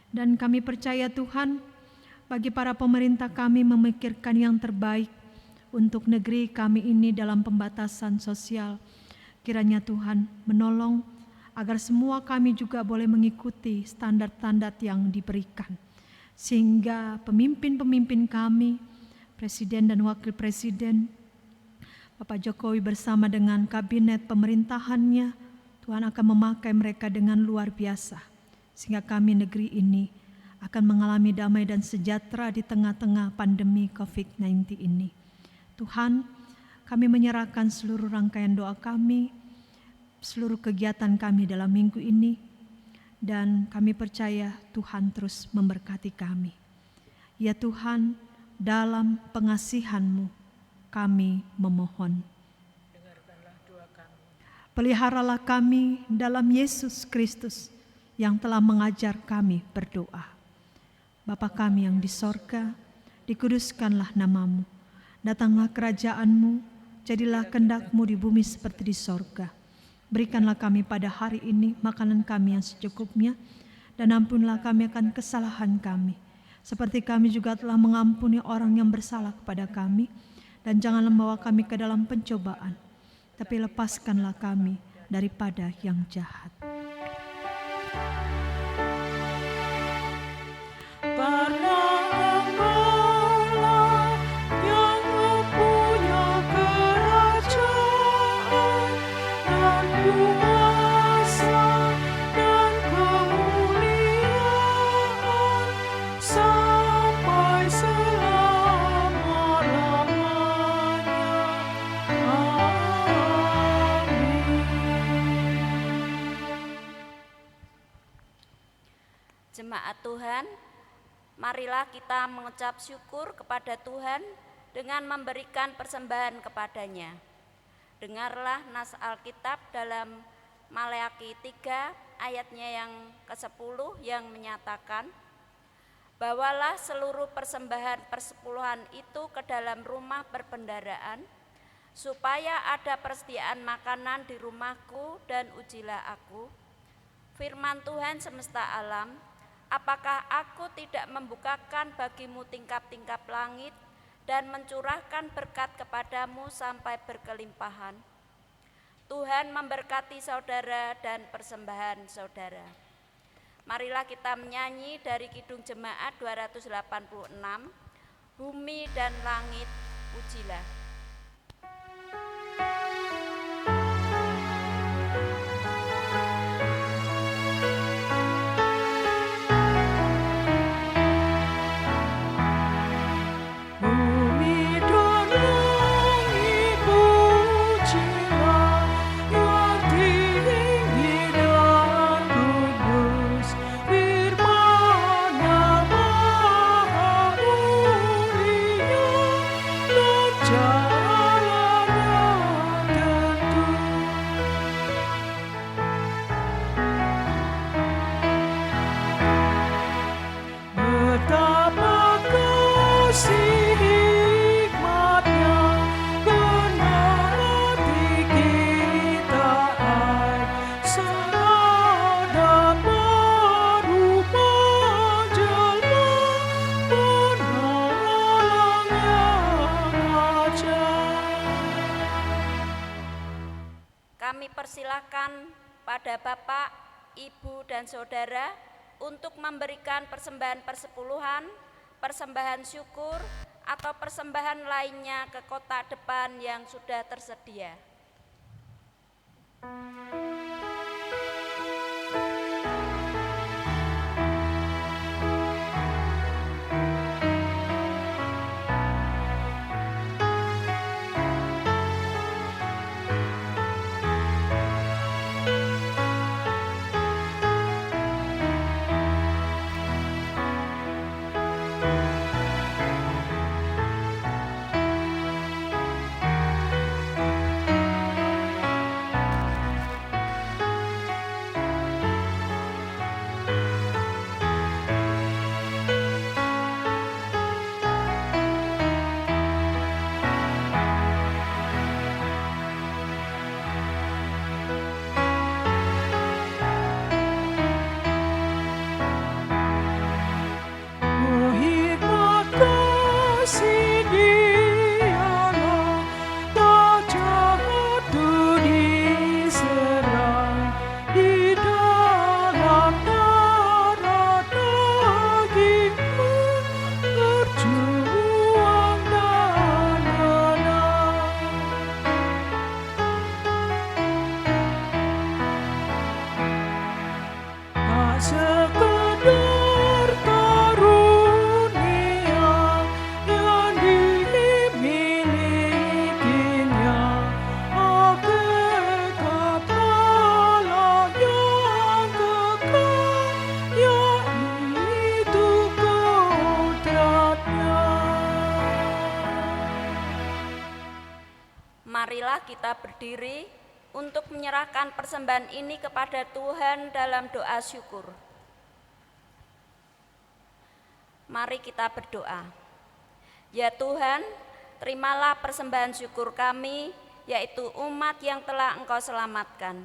Dan kami percaya Tuhan, bagi para pemerintah kami memikirkan yang terbaik untuk negeri kami ini dalam pembatasan sosial. Kiranya Tuhan menolong agar semua kami juga boleh mengikuti standar-standar yang diberikan. Sehingga pemimpin-pemimpin kami, Presiden dan Wakil Presiden, Bapak Jokowi bersama dengan kabinet pemerintahannya, Tuhan akan memakai mereka dengan luar biasa. Sehingga kami negeri ini akan mengalami damai dan sejahtera di tengah-tengah pandemi COVID-19 ini. Tuhan, kami menyerahkan seluruh rangkaian doa kami, seluruh kegiatan kami dalam minggu ini, dan kami percaya Tuhan terus memberkati kami. Ya Tuhan, dalam pengasihan-Mu kami memohon. Peliharalah kami dalam Yesus Kristus yang telah mengajar kami berdoa. Bapa kami yang di sorga, dikuduskanlah nama-Mu. Datanglah kerajaan-Mu, jadilah kehendak-Mu di bumi seperti di sorga. Berikanlah kami pada hari ini makanan kami yang secukupnya, dan ampunilah kami akan kesalahan kami, seperti kami juga telah mengampuni orang yang bersalah kepada kami. Dan janganlah membawa kami ke dalam pencobaan, tapi lepaskanlah kami daripada yang jahat. Karena Engkau-lah yang mempunyai kerajaan dan kuasa dan kemuliaan sampai selama-lamanya. Amin. Jemaat Tuhan, marilah kita mengucap syukur kepada Tuhan dengan memberikan persembahan kepadanya. Dengarlah nas Alkitab dalam Maleakhi 3 ayatnya yang ke-10 yang menyatakan, "Bawalah seluruh persembahan persepuluhan itu ke dalam rumah perbendaharaan, supaya ada persediaan makanan di rumahku, dan ujilah aku, firman Tuhan semesta alam, apakah aku tidak membukakan bagimu tingkap-tingkap langit dan mencurahkan berkat kepadamu sampai berkelimpahan?" Tuhan memberkati saudara dan persembahan saudara. Marilah kita menyanyi dari Kidung Jemaat 286, "Bumi dan langit pujilah." Bumi dan langit pujilah, yang tinggi dan kudus, firman-Nya Maha mulia, dan jalan-Nya tentu. Betapa kasih hikmat-Nya, benar hati kita ai, sangat dapat rupa jelma, penolong yang ajaib. Kami persilakan pada Bapak, Ibu, dan Saudara untuk memberikan persembahan persepuluhan, persembahan syukur, atau persembahan lainnya ke kotak depan yang sudah tersedia. Hikmat kasih Dialah, tak jatuh diserang di dalam darah dagingmu, berjuang dan menang. Tak sekedar karunia yang dimilikinya, hakikat Allah yang kekal, yaitu kodratnya. Marilah kita berdiri untuk menyerahkan persembahan ini kepada Tuhan dalam doa syukur. Mari kita berdoa. Ya Tuhan, terimalah persembahan syukur kami, yaitu umat yang telah Engkau selamatkan.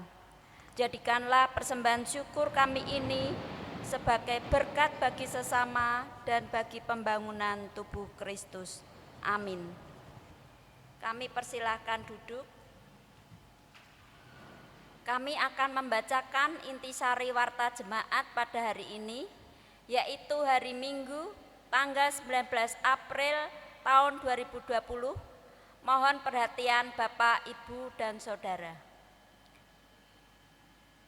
Jadikanlah persembahan syukur kami ini sebagai berkat bagi sesama dan bagi pembangunan tubuh Kristus. Amin. Kami persilahkan duduk. Kami akan membacakan intisari warta jemaat pada hari ini, yaitu hari Minggu, tanggal 19 April tahun 2020. Mohon perhatian Bapak, Ibu, dan Saudara.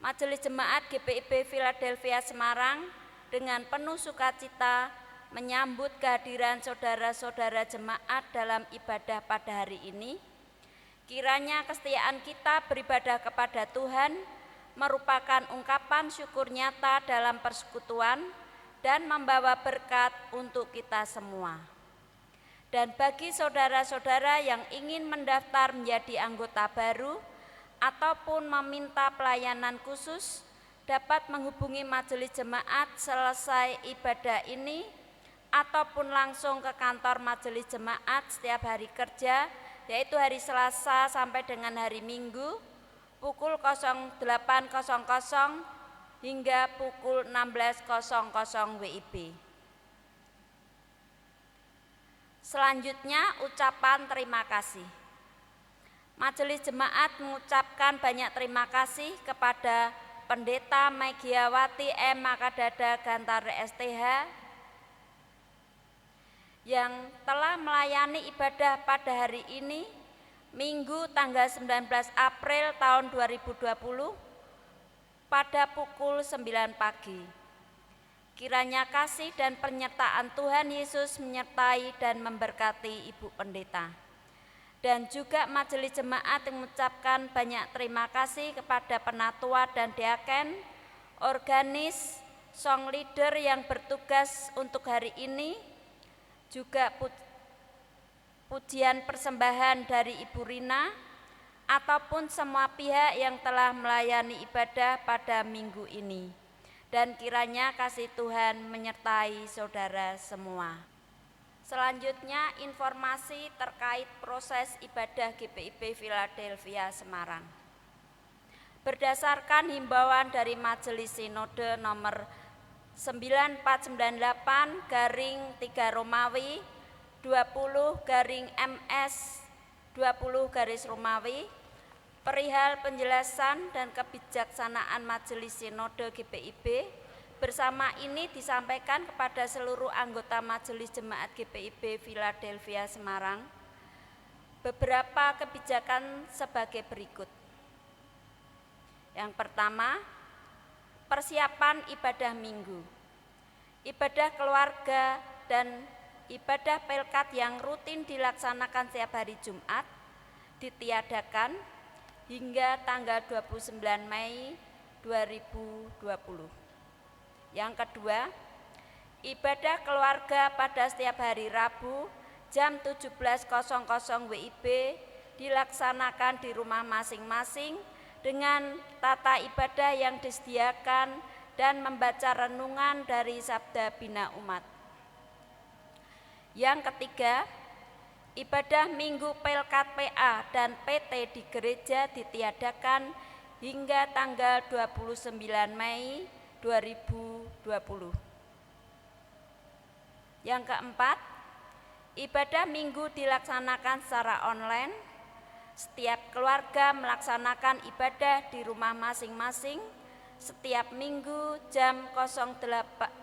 Majelis Jemaat GPIB Philadelphia Semarang dengan penuh sukacita menyambut kehadiran saudara-saudara jemaat dalam ibadah pada hari ini. Kiranya kesetiaan kita beribadah kepada Tuhan merupakan ungkapan syukur nyata dalam persekutuan dan membawa berkat untuk kita semua. Dan bagi saudara-saudara yang ingin mendaftar menjadi anggota baru ataupun meminta pelayanan khusus, dapat menghubungi majelis jemaat selesai ibadah ini ataupun langsung ke kantor majelis jemaat setiap hari kerja, yaitu hari Selasa sampai dengan hari Minggu pukul 08.00 hingga pukul 16.00 WIB. Selanjutnya ucapan terima kasih. Majelis Jemaat mengucapkan banyak terima kasih kepada Pendeta Megiawati M. Makadada Gantare STH yang telah melayani ibadah pada hari ini, Minggu tanggal 19 April tahun 2020 pada pukul 9 pagi. Kiranya kasih dan penyertaan Tuhan Yesus menyertai dan memberkati Ibu Pendeta. Dan juga majelis jemaat mengucapkan banyak terima kasih kepada penatua dan diaken, organis, song leader yang bertugas untuk hari ini, juga pujian persembahan dari Ibu Rina, ataupun semua pihak yang telah melayani ibadah pada minggu ini. Dan kiranya kasih Tuhan menyertai saudara semua. Selanjutnya informasi terkait proses ibadah GPIB Philadelphia Semarang. Berdasarkan himbauan dari Majelis Sinode nomor 9498/3 Romawi 20/MS/20 perihal penjelasan dan kebijaksanaan Majelis Sinode GPIB bersama ini disampaikan kepada seluruh anggota Majelis Jemaat GPIB Philadelphia Semarang beberapa kebijakan sebagai berikut. Yang pertama, persiapan ibadah minggu. Ibadah keluarga dan ibadah pelkat yang rutin dilaksanakan setiap hari Jumat ditiadakan hingga tanggal 29 Mei 2020. Yang kedua, ibadah keluarga pada setiap hari Rabu jam 17.00 WIB dilaksanakan di rumah masing-masing dengan tata ibadah yang disediakan dan membaca renungan dari Sabda Bina Umat. Yang ketiga, ibadah Minggu Pelkat PA dan PT di gereja ditiadakan hingga tanggal 29 Mei 2020. Yang keempat, ibadah Minggu dilaksanakan secara online. Setiap keluarga melaksanakan ibadah di rumah masing-masing setiap minggu jam 09.00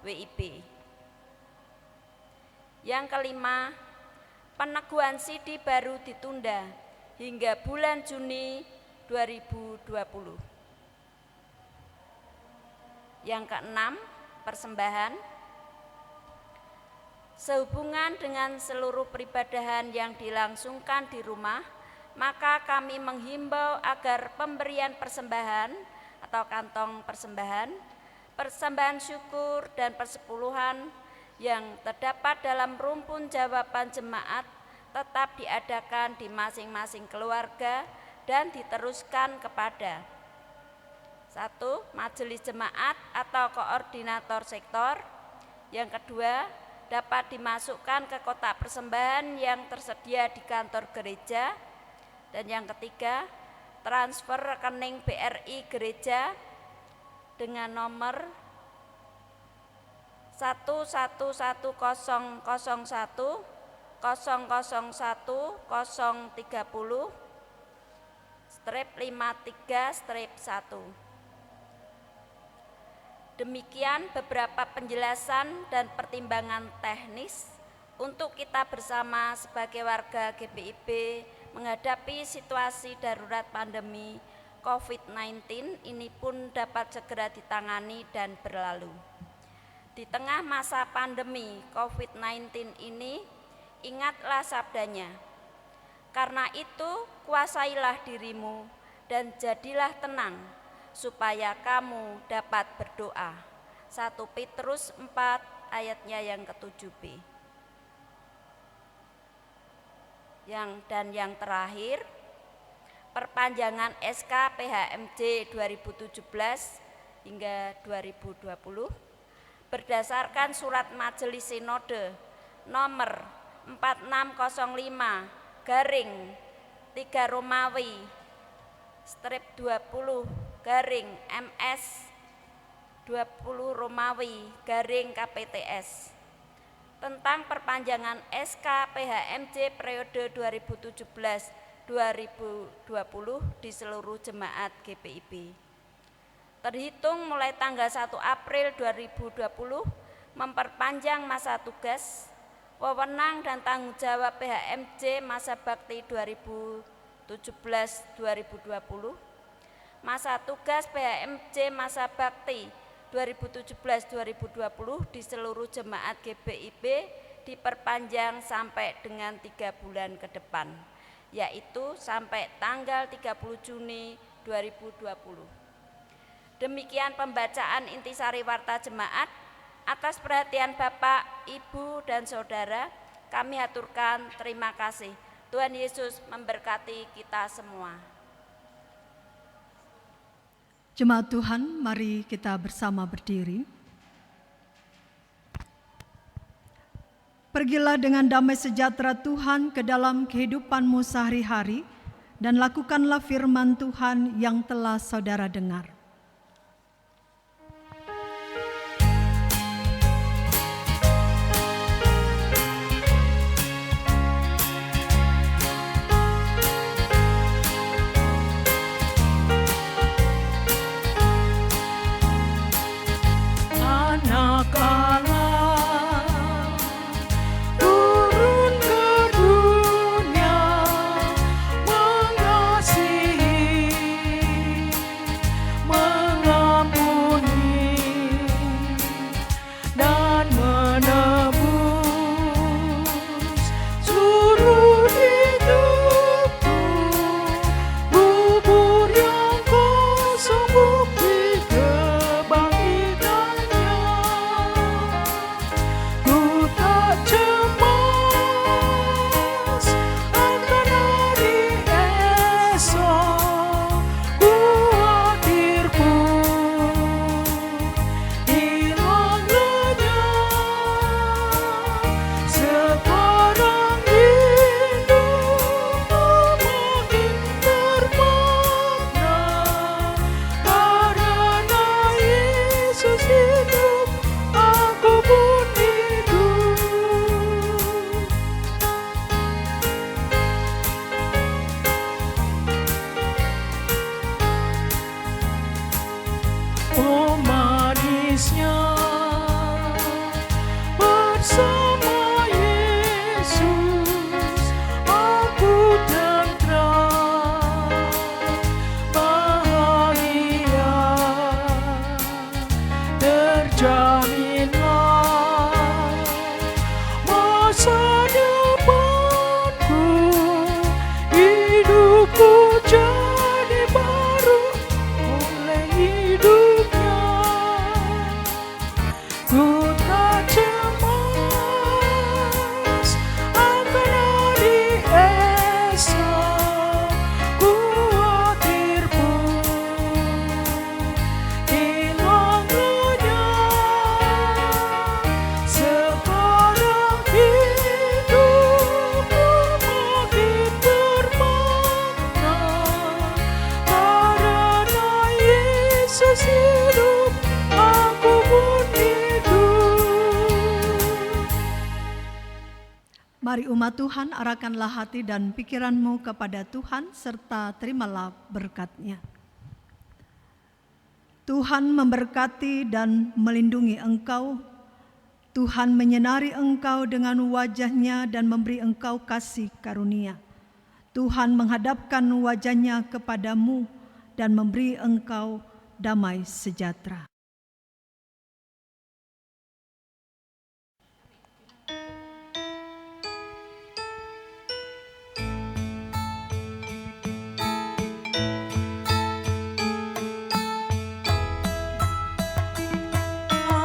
WIB. Yang kelima, peneguhan CD baru ditunda hingga bulan Juni 2020. Yang keenam, persembahan. Sehubungan dengan seluruh peribadahan yang dilangsungkan di rumah, maka kami menghimbau agar pemberian persembahan atau kantong persembahan, persembahan syukur dan persepuluhan yang terdapat dalam rumpun jawaban jemaat tetap diadakan di masing-masing keluarga dan diteruskan kepada 1. Majelis jemaat atau koordinator sektor. Yang kedua, dapat dimasukkan ke kotak persembahan yang tersedia di kantor gereja. Dan yang ketiga, transfer rekening BRI gereja dengan nomor 1110101-030/53/1. Demikian beberapa penjelasan dan pertimbangan teknis untuk kita bersama sebagai warga GPIB menghadapi situasi darurat pandemi COVID-19 ini pun dapat segera ditangani dan berlalu. Di tengah masa pandemi COVID-19 ini, ingatlah sabdanya, karena itu kuasailah dirimu dan jadilah tenang, supaya kamu dapat berdoa. 1 Petrus 4 ayatnya yang ke-7b. Yang terakhir, perpanjangan SK PHMJ 2017 hingga 2020 berdasarkan surat Majelis Sinode nomor 4605/3 Romawi /20/MS 20 Romawi /KPTS tentang perpanjangan SK PHMJ periode 2017-2020 di seluruh jemaat GPIB. Terhitung mulai tanggal 1 April 2020 memperpanjang masa tugas, wewenang dan tanggung jawab PHMJ masa bakti 2017-2020, masa tugas PHMJ masa bakti 2017-2020 di seluruh jemaat GPIB diperpanjang sampai dengan 3 bulan ke depan, yaitu sampai tanggal 30 Juni 2020. Demikian pembacaan intisari warta jemaat. Atas perhatian Bapak, Ibu, dan Saudara, kami haturkan terima kasih. Tuhan Yesus memberkati kita semua. Jemaat Tuhan, mari kita bersama berdiri. Pergilah dengan damai sejahtera Tuhan ke dalam kehidupanmu sehari-hari dan lakukanlah firman Tuhan yang telah saudara dengar. jadi baru oleh hidupnya. Ku tak cemas akan hari esok, khawatir pun hilang lenyap. Sekarang hidupku makin bermakna karena Yesus hidup, aku pun hidup. Mari umat Tuhan, arahkanlah hati dan pikiranmu kepada Tuhan serta terimalah berkat-Nya. Tuhan memberkati dan melindungi engkau. Tuhan menyinari engkau dengan wajah-Nya dan memberi engkau kasih karunia. Tuhan menghadapkan wajah-Nya kepadamu dan memberi engkau damai sejahtera.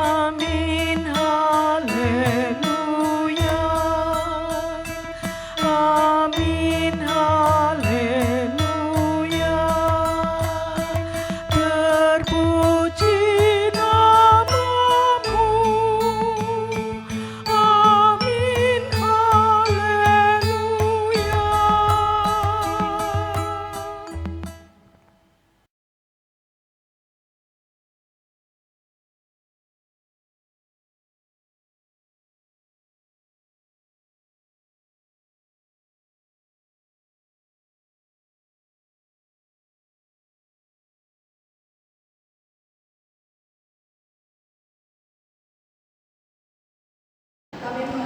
Amin, haleluya. Amin, haleluya. Terpuji namamu. Amin, haleluya. Kami